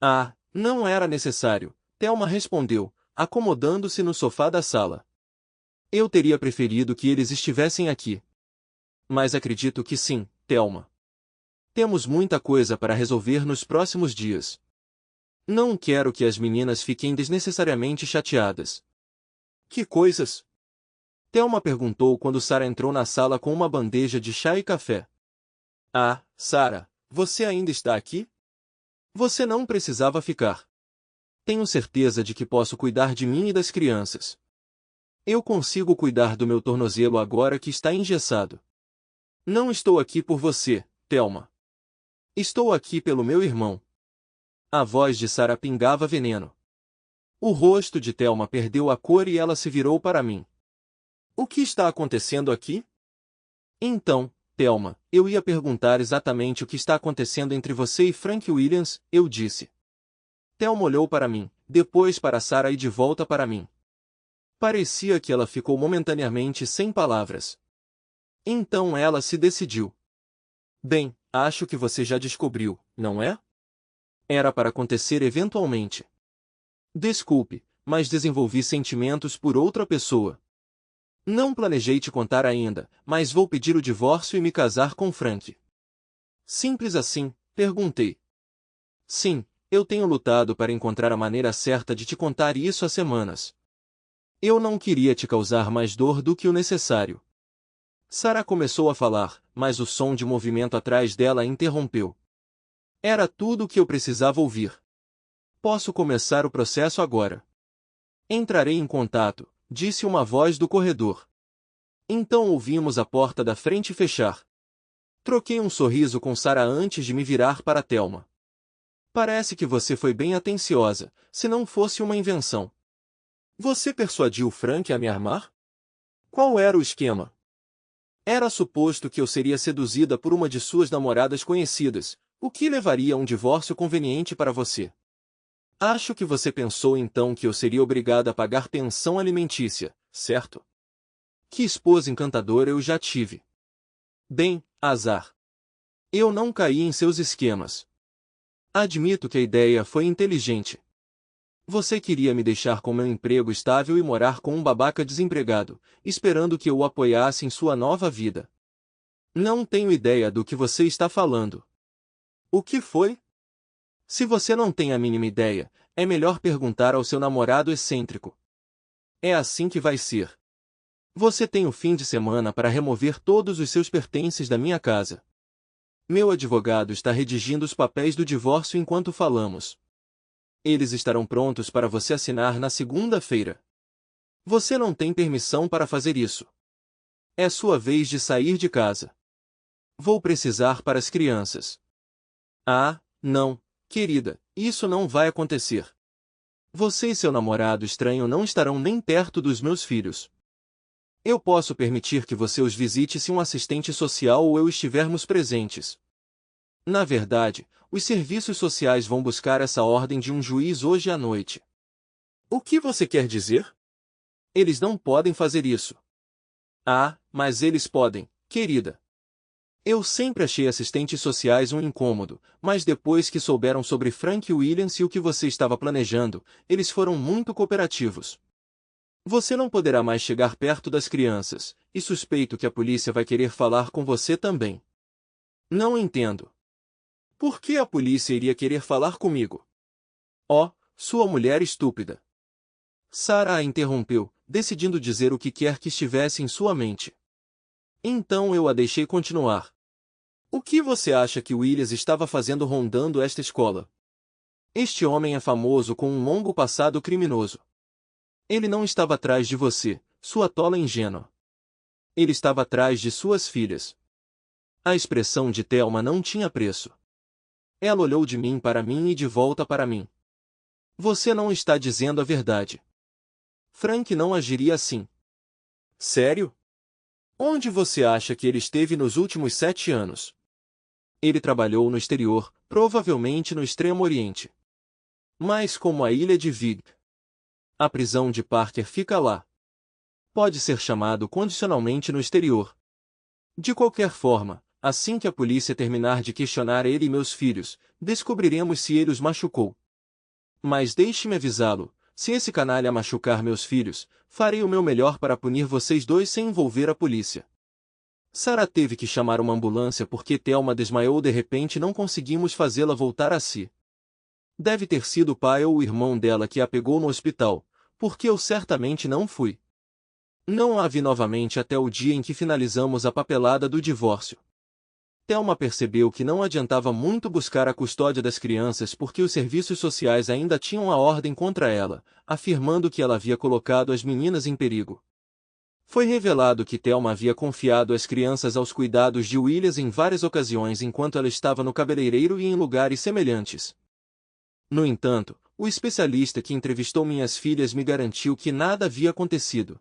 Ah, não era necessário, Thelma respondeu, acomodando-se no sofá da sala. Eu teria preferido que eles estivessem aqui. Mas acredito que sim, Thelma. Temos muita coisa para resolver nos próximos dias. Não quero que as meninas fiquem desnecessariamente chateadas. Que coisas? Thelma perguntou quando Sarah entrou na sala com uma bandeja de chá e café. Ah, Sarah, você ainda está aqui? Você não precisava ficar. Tenho certeza de que posso cuidar de mim e das crianças. Eu consigo cuidar do meu tornozelo agora que está engessado. Não estou aqui por você, Thelma. Estou aqui pelo meu irmão. A voz de Sarah pingava veneno. O rosto de Thelma perdeu a cor e ela se virou para mim. O que está acontecendo aqui? Então, Thelma, eu ia perguntar exatamente o que está acontecendo entre você e Frank Williams, eu disse. Thelma olhou para mim, depois para Sarah e de volta para mim. Parecia que ela ficou momentaneamente sem palavras. Então ela se decidiu. Bem, acho que você já descobriu, não é? Era para acontecer eventualmente. Desculpe, mas desenvolvi sentimentos por outra pessoa. Não planejei te contar ainda, mas vou pedir o divórcio e me casar com Frank. Simples assim, perguntei. Sim, eu tenho lutado para encontrar a maneira certa de te contar isso há semanas. Eu não queria te causar mais dor do que o necessário. Sarah começou a falar, mas o som de movimento atrás dela a interrompeu. Era tudo o que eu precisava ouvir. Posso começar o processo agora. Entrarei em contato, disse uma voz do corredor. Então ouvimos a porta da frente fechar. Troquei um sorriso com Sarah antes de me virar para Thelma. Parece que você foi bem atenciosa, se não fosse uma invenção. Você persuadiu Frank a me armar? Qual era o esquema? Era suposto que eu seria seduzida por uma de suas namoradas conhecidas, o que levaria a um divórcio conveniente para você. Acho que você pensou então que eu seria obrigada a pagar pensão alimentícia, certo? Que esposa encantadora eu já tive. Bem, azar. Eu não caí em seus esquemas. Admito que a ideia foi inteligente. Você queria me deixar com meu emprego estável e morar com um babaca desempregado, esperando que eu o apoiasse em sua nova vida. Não tenho ideia do que você está falando. O que foi? Se você não tem a mínima ideia, é melhor perguntar ao seu namorado excêntrico. É assim que vai ser. Você tem o fim de semana para remover todos os seus pertences da minha casa. Meu advogado está redigindo os papéis do divórcio enquanto falamos. Eles estarão prontos para você assinar na segunda-feira. Você não tem permissão para fazer isso. É sua vez de sair de casa. Vou precisar para as crianças. Ah, não, querida, isso não vai acontecer. Você e seu namorado estranho não estarão nem perto dos meus filhos. Eu posso permitir que você os visite se um assistente social ou eu estivermos presentes. Na verdade, os serviços sociais vão buscar essa ordem de um juiz hoje à noite. O que você quer dizer? Eles não podem fazer isso. Ah, mas eles podem, querida. Eu sempre achei assistentes sociais um incômodo, mas depois que souberam sobre Frank Williams e o que você estava planejando, eles foram muito cooperativos. Você não poderá mais chegar perto das crianças, e suspeito que a polícia vai querer falar com você também. Não entendo. Por que a polícia iria querer falar comigo? Oh, sua mulher estúpida. Sarah a interrompeu, decidindo dizer o que quer que estivesse em sua mente. Então eu a deixei continuar. O que você acha que Williams estava fazendo rondando esta escola? Este homem é famoso com um longo passado criminoso. Ele não estava atrás de você, sua tola ingênua. Ele estava atrás de suas filhas. A expressão de Thelma não tinha preço. Ela olhou de mim e de volta para mim. Você não está dizendo a verdade. Frank não agiria assim. Sério? Onde você acha que ele esteve nos últimos 7 anos? Ele trabalhou no exterior, provavelmente no Extremo Oriente. Mas como a ilha de Vig. A prisão de Parker fica lá. Pode ser chamado condicionalmente no exterior. De qualquer forma, assim que a polícia terminar de questionar ele e meus filhos, descobriremos se ele os machucou. Mas deixe-me avisá-lo, se esse canalha machucar meus filhos, farei o meu melhor para punir vocês dois sem envolver a polícia. Sarah teve que chamar uma ambulância porque Thelma desmaiou de repente e não conseguimos fazê-la voltar a si. Deve ter sido o pai ou o irmão dela que a pegou no hospital, porque eu certamente não fui. Não a vi novamente até o dia em que finalizamos a papelada do divórcio. Thelma percebeu que não adiantava muito buscar a custódia das crianças porque os serviços sociais ainda tinham a ordem contra ela, afirmando que ela havia colocado as meninas em perigo. Foi revelado que Thelma havia confiado as crianças aos cuidados de Williams em várias ocasiões enquanto ela estava no cabeleireiro e em lugares semelhantes. No entanto, o especialista que entrevistou minhas filhas me garantiu que nada havia acontecido.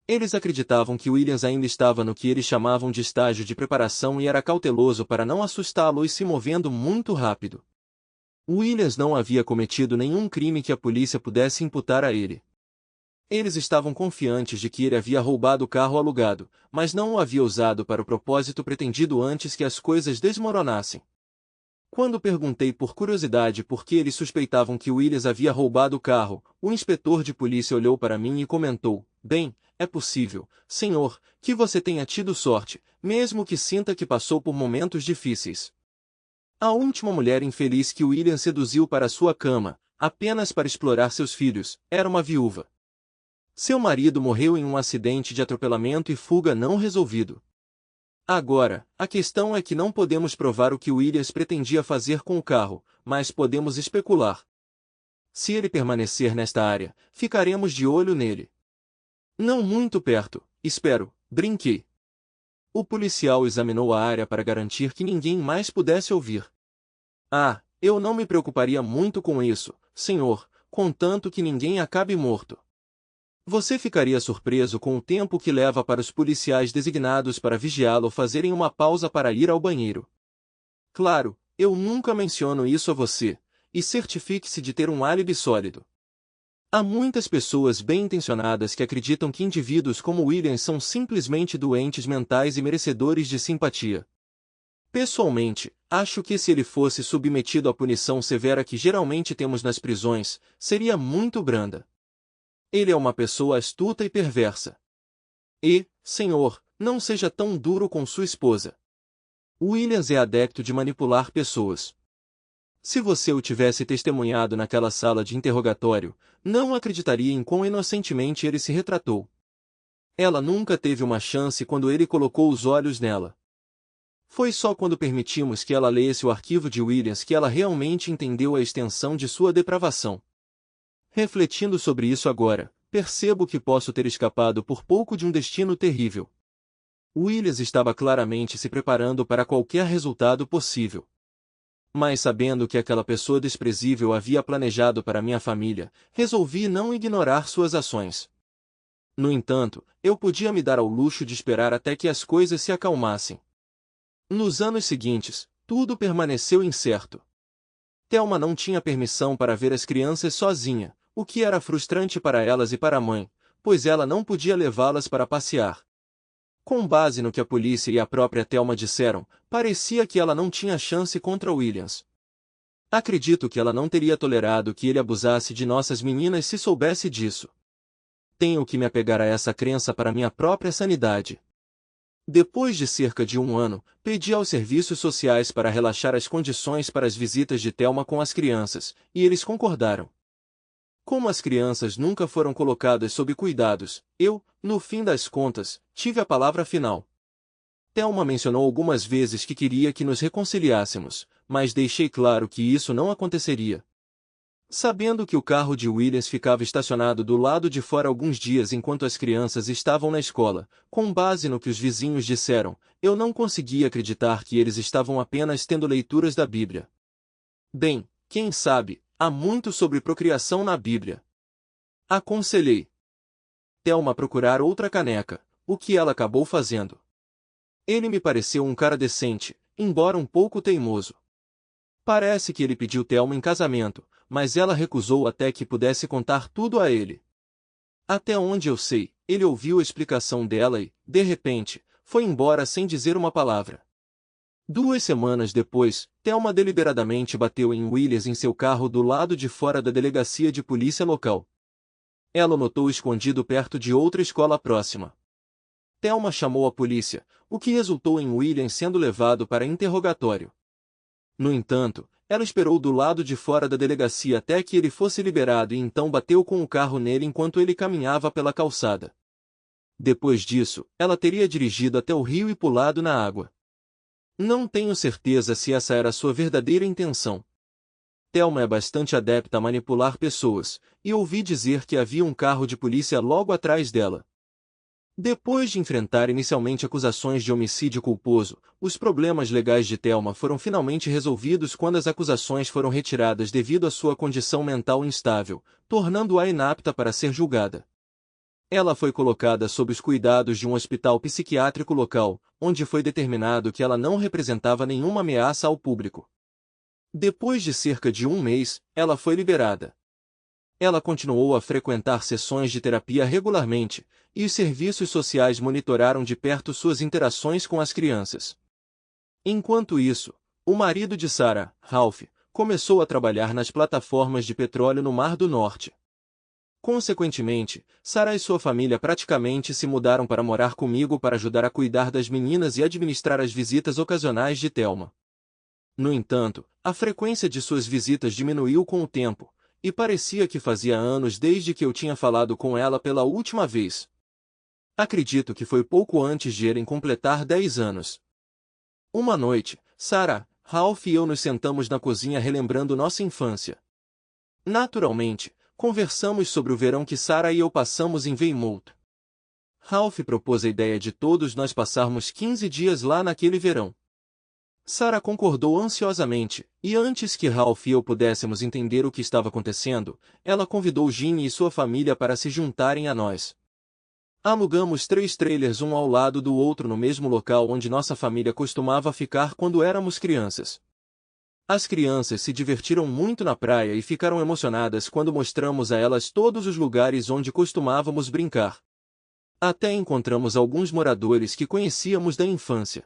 Eles acreditavam que Williams ainda estava no que eles chamavam de estágio de preparação e era cauteloso para não assustá-lo e se movendo muito rápido. Williams não havia cometido nenhum crime que a polícia pudesse imputar a ele. Eles estavam confiantes de que ele havia roubado o carro alugado, mas não o havia usado para o propósito pretendido antes que as coisas desmoronassem. Quando perguntei por curiosidade por que eles suspeitavam que Williams havia roubado o carro, o inspetor de polícia olhou para mim e comentou: "Bem, é possível, senhor, que você tenha tido sorte, mesmo que sinta que passou por momentos difíceis. A última mulher infeliz que Williams seduziu para sua cama, apenas para explorar seus filhos, era uma viúva. Seu marido morreu em um acidente de atropelamento e fuga não resolvido. Agora, a questão é que não podemos provar o que Williams pretendia fazer com o carro, mas podemos especular. Se ele permanecer nesta área, ficaremos de olho nele. Não muito perto, espero, brinquei. O policial examinou a área para garantir que ninguém mais pudesse ouvir. Ah, eu não me preocuparia muito com isso, senhor, contanto que ninguém acabe morto. Você ficaria surpreso com o tempo que leva para os policiais designados para vigiá-lo fazerem uma pausa para ir ao banheiro. Claro, eu nunca menciono isso a você, e certifique-se de ter um álibi sólido. Há muitas pessoas bem-intencionadas que acreditam que indivíduos como Williams são simplesmente doentes mentais e merecedores de simpatia. Pessoalmente, acho que se ele fosse submetido à punição severa que geralmente temos nas prisões, seria muito branda. Ele é uma pessoa astuta e perversa. E, senhor, não seja tão duro com sua esposa. Williams é adepto de manipular pessoas. Se você o tivesse testemunhado naquela sala de interrogatório, não acreditaria em quão inocentemente ele se retratou. Ela nunca teve uma chance quando ele colocou os olhos nela. Foi só quando permitimos que ela lesse o arquivo de Williams que ela realmente entendeu a extensão de sua depravação. Refletindo sobre isso agora, percebo que posso ter escapado por pouco de um destino terrível. Williams estava claramente se preparando para qualquer resultado possível. Mas sabendo que aquela pessoa desprezível havia planejado para minha família, resolvi não ignorar suas ações. No entanto, eu podia me dar ao luxo de esperar até que as coisas se acalmassem. Nos anos seguintes, tudo permaneceu incerto. Thelma não tinha permissão para ver as crianças sozinha, o que era frustrante para elas e para a mãe, pois ela não podia levá-las para passear. Com base no que a polícia e a própria Thelma disseram, parecia que ela não tinha chance contra Williams. Acredito que ela não teria tolerado que ele abusasse de nossas meninas se soubesse disso. Tenho que me apegar a essa crença para minha própria sanidade. Depois de cerca de 1 ano, pedi aos serviços sociais para relaxar as condições para as visitas de Thelma com as crianças, e eles concordaram. Como as crianças nunca foram colocadas sob cuidados, eu, no fim das contas, tive a palavra final. Thelma mencionou algumas vezes que queria que nos reconciliássemos, mas deixei claro que isso não aconteceria. Sabendo que o carro de Williams ficava estacionado do lado de fora alguns dias enquanto as crianças estavam na escola, com base no que os vizinhos disseram, eu não conseguia acreditar que eles estavam apenas tendo leituras da Bíblia. Bem, quem sabe, há muito sobre procriação na Bíblia. Aconselhei Thelma a procurar outra caneca, o que ela acabou fazendo. Ele me pareceu um cara decente, embora um pouco teimoso. Parece que ele pediu Thelma em casamento, mas ela recusou até que pudesse contar tudo a ele. Até onde eu sei, ele ouviu a explicação dela e, de repente, foi embora sem dizer uma palavra. 2 semanas depois, Thelma deliberadamente bateu em Williams em seu carro do lado de fora da delegacia de polícia local. Ela o notou escondido perto de outra escola próxima. Thelma chamou a polícia, o que resultou em Williams sendo levado para interrogatório. No entanto, ela esperou do lado de fora da delegacia até que ele fosse liberado e então bateu com o carro nele enquanto ele caminhava pela calçada. Depois disso, ela teria dirigido até o rio e pulado na água. Não tenho certeza se essa era sua verdadeira intenção. Thelma é bastante adepta a manipular pessoas, e ouvi dizer que havia um carro de polícia logo atrás dela. Depois de enfrentar inicialmente acusações de homicídio culposo, os problemas legais de Thelma foram finalmente resolvidos quando as acusações foram retiradas devido à sua condição mental instável, tornando-a inapta para ser julgada. Ela foi colocada sob os cuidados de um hospital psiquiátrico local, onde foi determinado que ela não representava nenhuma ameaça ao público. Depois de cerca de 1 mês, ela foi liberada. Ela continuou a frequentar sessões de terapia regularmente, e os serviços sociais monitoraram de perto suas interações com as crianças. Enquanto isso, o marido de Sarah, Ralph, começou a trabalhar nas plataformas de petróleo no Mar do Norte. Consequentemente, Sarah e sua família praticamente se mudaram para morar comigo para ajudar a cuidar das meninas e administrar as visitas ocasionais de Thelma. No entanto, a frequência de suas visitas diminuiu com o tempo, e parecia que fazia anos desde que eu tinha falado com ela pela última vez. Acredito que foi pouco antes de Eren completar 10 anos. Uma noite, Sarah, Ralph e eu nos sentamos na cozinha relembrando nossa infância. Naturalmente, conversamos sobre o verão que Sarah e eu passamos em Weymouth. Ralph propôs a ideia de todos nós passarmos 15 dias lá naquele verão. Sarah concordou ansiosamente, e antes que Ralph e eu pudéssemos entender o que estava acontecendo, ela convidou Ginny e sua família para se juntarem a nós. Alugamos 3 trailers um ao lado do outro no mesmo local onde nossa família costumava ficar quando éramos crianças. As crianças se divertiram muito na praia e ficaram emocionadas quando mostramos a elas todos os lugares onde costumávamos brincar. Até encontramos alguns moradores que conhecíamos da infância.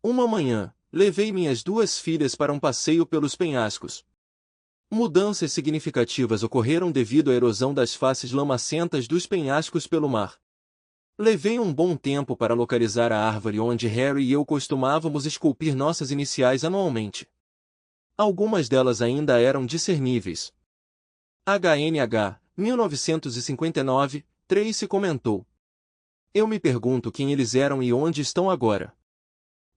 Uma manhã, levei minhas 2 filhas para um passeio pelos penhascos. Mudanças significativas ocorreram devido à erosão das faces lamacentas dos penhascos pelo mar. Levei um bom tempo para localizar a árvore onde Harry e eu costumávamos esculpir nossas iniciais anualmente. Algumas delas ainda eram discerníveis. HNH, 1959, Tracy comentou. Eu me pergunto quem eles eram e onde estão agora.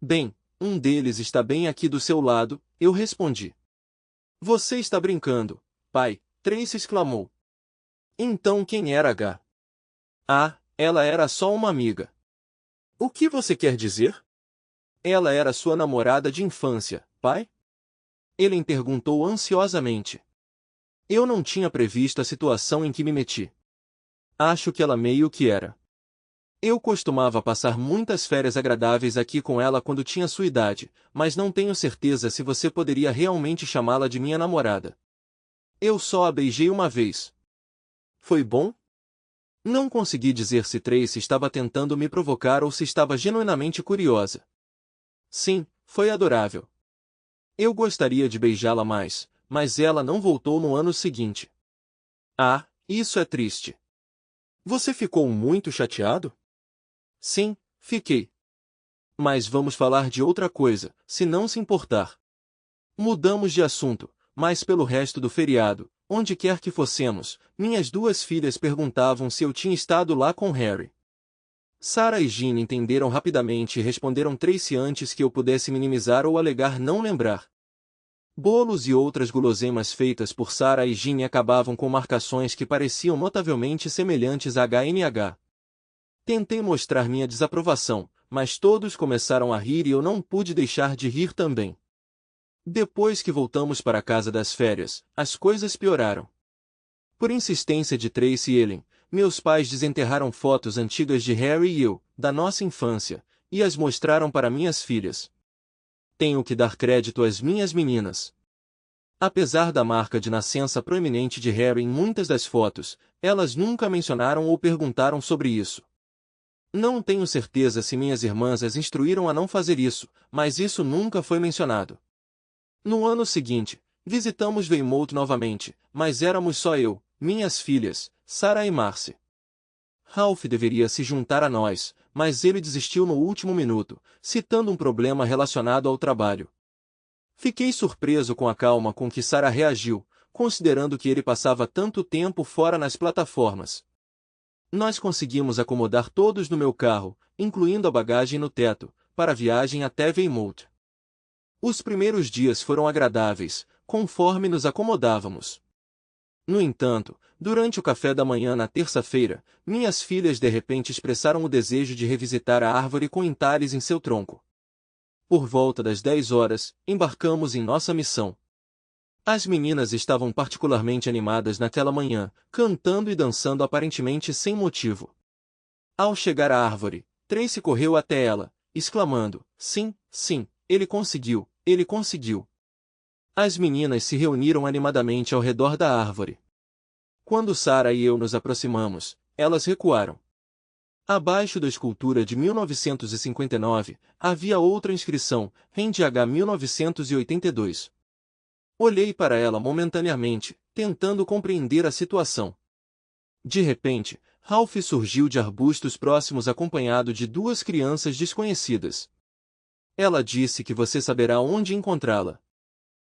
Bem, um deles está bem aqui do seu lado, eu respondi. Você está brincando, pai, Tracy exclamou. Então quem era H? Ah, ela era só uma amiga. O que você quer dizer? Ela era sua namorada de infância, pai? Ele perguntou ansiosamente. Eu não tinha previsto a situação em que me meti. Acho que ela meio que era. Eu costumava passar muitas férias agradáveis aqui com ela quando tinha sua idade, mas não tenho certeza se você poderia realmente chamá-la de minha namorada. Eu só a beijei uma vez. Foi bom? Não consegui dizer se Tracy estava tentando me provocar ou se estava genuinamente curiosa. Sim, foi adorável. Eu gostaria de beijá-la mais, mas ela não voltou no ano seguinte. Ah, isso é triste. Você ficou muito chateado? Sim, fiquei. Mas vamos falar de outra coisa, se não se importar. Mudamos de assunto, mas pelo resto do feriado, onde quer que fossemos, minhas duas filhas perguntavam se eu tinha estado lá com Harry. Sarah e Jean entenderam rapidamente e responderam Tracy antes que eu pudesse minimizar ou alegar não lembrar. Bolos e outras guloseimas feitas por Sarah e Jean acabavam com marcações que pareciam notavelmente semelhantes a HNH. Tentei mostrar minha desaprovação, mas todos começaram a rir e eu não pude deixar de rir também. Depois que voltamos para a casa das férias, as coisas pioraram. Por insistência de Tracy e Ellen, meus pais desenterraram fotos antigas de Harry e eu, da nossa infância, e as mostraram para minhas filhas. Tenho que dar crédito às minhas meninas. Apesar da marca de nascença proeminente de Harry em muitas das fotos, elas nunca mencionaram ou perguntaram sobre isso. Não tenho certeza se minhas irmãs as instruíram a não fazer isso, mas isso nunca foi mencionado. No ano seguinte, visitamos Weymouth novamente, mas éramos só eu, minhas filhas, Sarah e Marcy. Ralph deveria se juntar a nós, mas ele desistiu no último minuto, citando um problema relacionado ao trabalho. Fiquei surpreso com a calma com que Sarah reagiu, considerando que ele passava tanto tempo fora nas plataformas. Nós conseguimos acomodar todos no meu carro, incluindo a bagagem no teto, para a viagem até Weymouth. Os primeiros dias foram agradáveis, conforme nos acomodávamos. No entanto, durante o café da manhã na terça-feira, minhas filhas de repente expressaram o desejo de revisitar a árvore com entalhes em seu tronco. Por volta das 10 horas, embarcamos em nossa missão. As meninas estavam particularmente animadas naquela manhã, cantando e dançando aparentemente sem motivo. Ao chegar à árvore, Tracy correu até ela, exclamando, "Sim, sim, ele conseguiu, ele conseguiu." As meninas se reuniram animadamente ao redor da árvore. Quando Sarah e eu nos aproximamos, elas recuaram. Abaixo da escultura de 1959, havia outra inscrição, RENDH 1982. Olhei para ela momentaneamente, tentando compreender a situação. De repente, Ralph surgiu de arbustos próximos acompanhado de duas crianças desconhecidas. Ela disse que você saberá onde encontrá-la.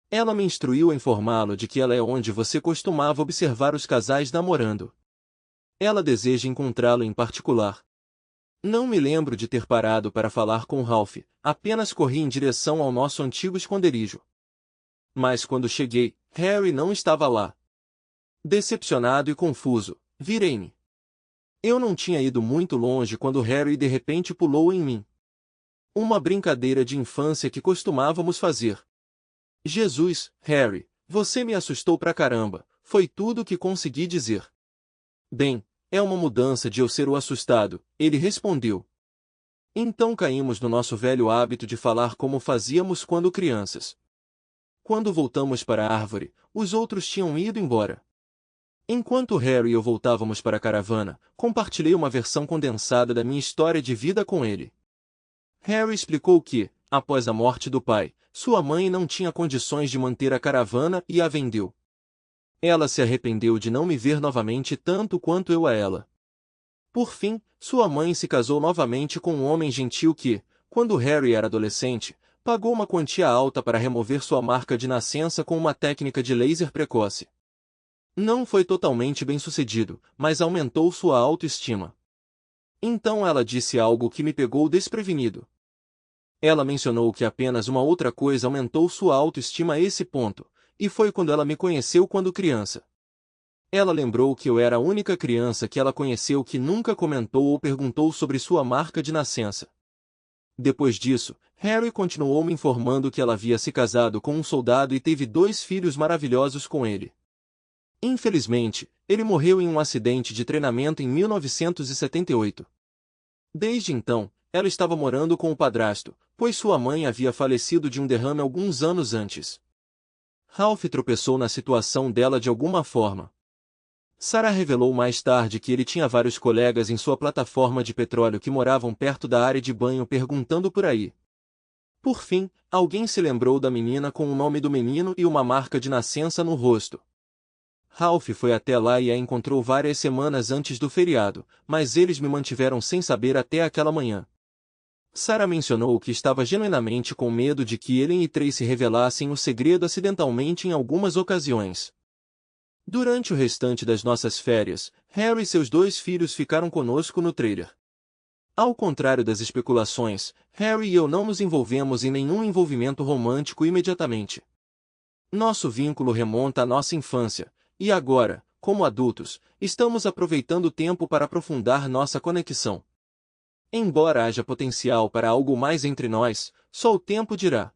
Ela me instruiu a informá-lo de que ela é onde você costumava observar os casais namorando. Ela deseja encontrá-lo em particular. Não me lembro de ter parado para falar com Ralph, apenas corri em direção ao nosso antigo esconderijo. Mas quando cheguei, Harry não estava lá. Decepcionado e confuso, virei-me. Eu não tinha ido muito longe quando Harry de repente pulou em mim. Uma brincadeira de infância que costumávamos fazer. Jesus, Harry, você me assustou pra caramba, foi tudo o que consegui dizer. Bem, é uma mudança de eu ser o assustado, ele respondeu. Então caímos no nosso velho hábito de falar como fazíamos quando crianças. Quando voltamos para a árvore, os outros tinham ido embora. Enquanto Harry e eu voltávamos para a caravana, compartilhei uma versão condensada da minha história de vida com ele. Harry explicou que, após a morte do pai, sua mãe não tinha condições de manter a caravana e a vendeu. Ela se arrependeu de não me ver novamente tanto quanto eu a ela. Por fim, sua mãe se casou novamente com um homem gentil que, quando Harry era adolescente, pagou uma quantia alta para remover sua marca de nascença com uma técnica de laser precoce. Não foi totalmente bem-sucedido, mas aumentou sua autoestima. Então ela disse algo que me pegou desprevenido. Ela mencionou que apenas uma outra coisa aumentou sua autoestima a esse ponto, e foi quando ela me conheceu quando criança. Ela lembrou que eu era a única criança que ela conheceu que nunca comentou ou perguntou sobre sua marca de nascença. Depois disso, Harry continuou me informando que ela havia se casado com um soldado e teve 2 filhos maravilhosos com ele. Infelizmente, ele morreu em um acidente de treinamento em 1978. Desde então, ela estava morando com o padrasto, pois sua mãe havia falecido de um derrame alguns anos antes. Ralph tropeçou na situação dela de alguma forma. Sarah revelou mais tarde que ele tinha vários colegas em sua plataforma de petróleo que moravam perto da área de banho perguntando por aí. Por fim, alguém se lembrou da menina com o nome do menino e uma marca de nascença no rosto. Ralph foi até lá e a encontrou várias semanas antes do feriado, mas eles me mantiveram sem saber até aquela manhã. Sarah mencionou que estava genuinamente com medo de que Ellen e Tracy revelassem o segredo acidentalmente em algumas ocasiões. Durante o restante das nossas férias, Harry e seus 2 filhos ficaram conosco no trailer. Ao contrário das especulações, Harry e eu não nos envolvemos em nenhum envolvimento romântico imediatamente. Nosso vínculo remonta à nossa infância, e agora, como adultos, estamos aproveitando o tempo para aprofundar nossa conexão. Embora haja potencial para algo mais entre nós, só o tempo dirá.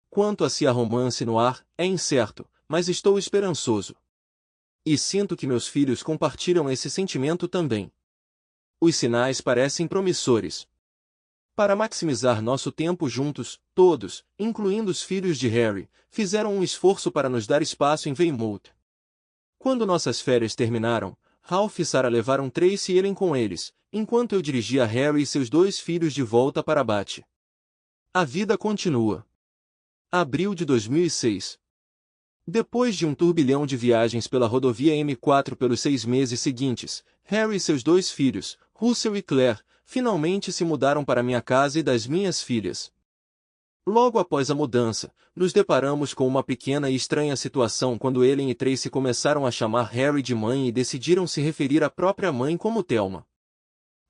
Quanto a se há romance no ar, é incerto, mas estou esperançoso. E sinto que meus filhos compartilham esse sentimento também. Os sinais parecem promissores. Para maximizar nosso tempo juntos, todos, incluindo os filhos de Harry, fizeram um esforço para nos dar espaço em Weymouth. Quando nossas férias terminaram, Ralph e Sarah levaram Tracy e Ellen com eles, enquanto eu dirigia Harry e seus 2 filhos de volta para Bath. A vida continua. Abril de 2006. Depois de um turbilhão de viagens pela rodovia M4 pelos 6 meses seguintes, Harry e seus 2 filhos, Russell e Claire, finalmente se mudaram para minha casa e das minhas filhas. Logo após a mudança, nos deparamos com uma pequena e estranha situação quando Ellen e Tracy começaram a chamar Harry de mãe e decidiram se referir à própria mãe como Thelma.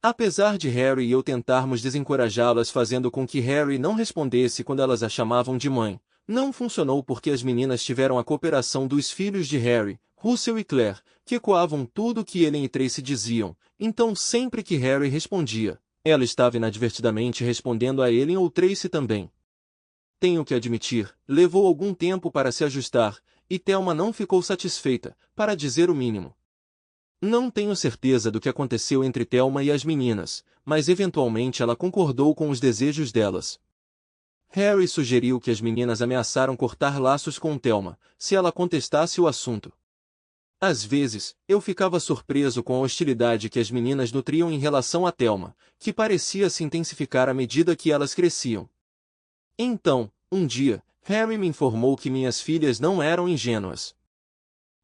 Apesar de Harry e eu tentarmos desencorajá-las fazendo com que Harry não respondesse quando elas a chamavam de mãe, não funcionou porque as meninas tiveram a cooperação dos filhos de Harry, Russell e Claire, que ecoavam tudo o que Ellen e Tracy diziam, então sempre que Harry respondia, ela estava inadvertidamente respondendo a Ellen ou Tracy também. Tenho que admitir, levou algum tempo para se ajustar, e Thelma não ficou satisfeita, para dizer o mínimo. Não tenho certeza do que aconteceu entre Thelma e as meninas, mas eventualmente ela concordou com os desejos delas. Harry sugeriu que as meninas ameaçaram cortar laços com Thelma, se ela contestasse o assunto. Às vezes, eu ficava surpreso com a hostilidade que as meninas nutriam em relação a Thelma, que parecia se intensificar à medida que elas cresciam. Então, um dia, Harry me informou que minhas filhas não eram ingênuas.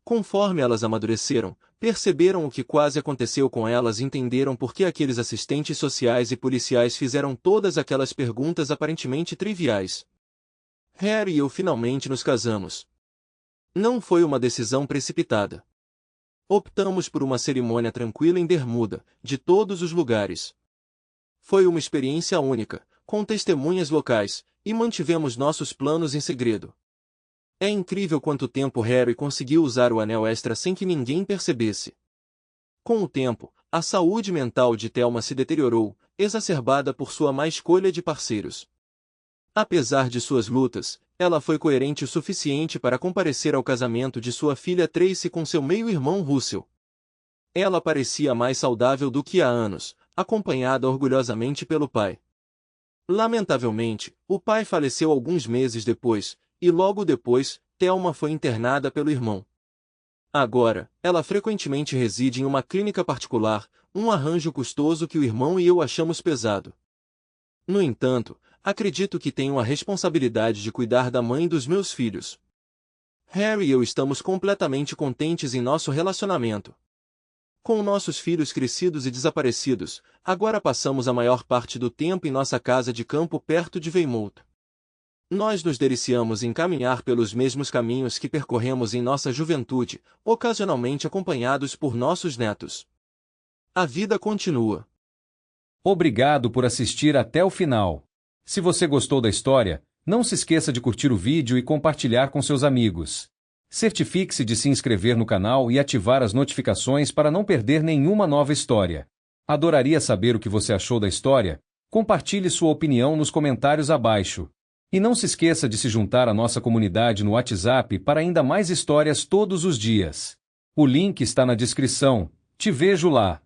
Conforme elas amadureceram, perceberam o que quase aconteceu com elas e entenderam por que aqueles assistentes sociais e policiais fizeram todas aquelas perguntas aparentemente triviais. Harry e eu finalmente nos casamos. Não foi uma decisão precipitada. Optamos por uma cerimônia tranquila em Bermuda, de todos os lugares. Foi uma experiência única, com testemunhas locais, e mantivemos nossos planos em segredo. É incrível quanto tempo Harry conseguiu usar o anel extra sem que ninguém percebesse. Com o tempo, a saúde mental de Thelma se deteriorou, exacerbada por sua má escolha de parceiros. Apesar de suas lutas, ela foi coerente o suficiente para comparecer ao casamento de sua filha Tracy com seu meio-irmão Russell. Ela parecia mais saudável do que há anos, acompanhada orgulhosamente pelo pai. Lamentavelmente, o pai faleceu alguns meses depois, e logo depois, Thelma foi internada pelo irmão. Agora, ela frequentemente reside em uma clínica particular, um arranjo custoso que o irmão e eu achamos pesado. No entanto, acredito que tenho a responsabilidade de cuidar da mãe dos meus filhos. Harry e eu estamos completamente contentes em nosso relacionamento. Com nossos filhos crescidos e desaparecidos, agora passamos a maior parte do tempo em nossa casa de campo perto de Weymouth. Nós nos deliciamos em caminhar pelos mesmos caminhos que percorremos em nossa juventude, ocasionalmente acompanhados por nossos netos. A vida continua. Obrigado por assistir até o final. Se você gostou da história, não se esqueça de curtir o vídeo e compartilhar com seus amigos. Certifique-se de se inscrever no canal e ativar as notificações para não perder nenhuma nova história. Adoraria saber o que você achou da história. Compartilhe sua opinião nos comentários abaixo. E não se esqueça de se juntar à nossa comunidade no WhatsApp para ainda mais histórias todos os dias. O link está na descrição. Te vejo lá.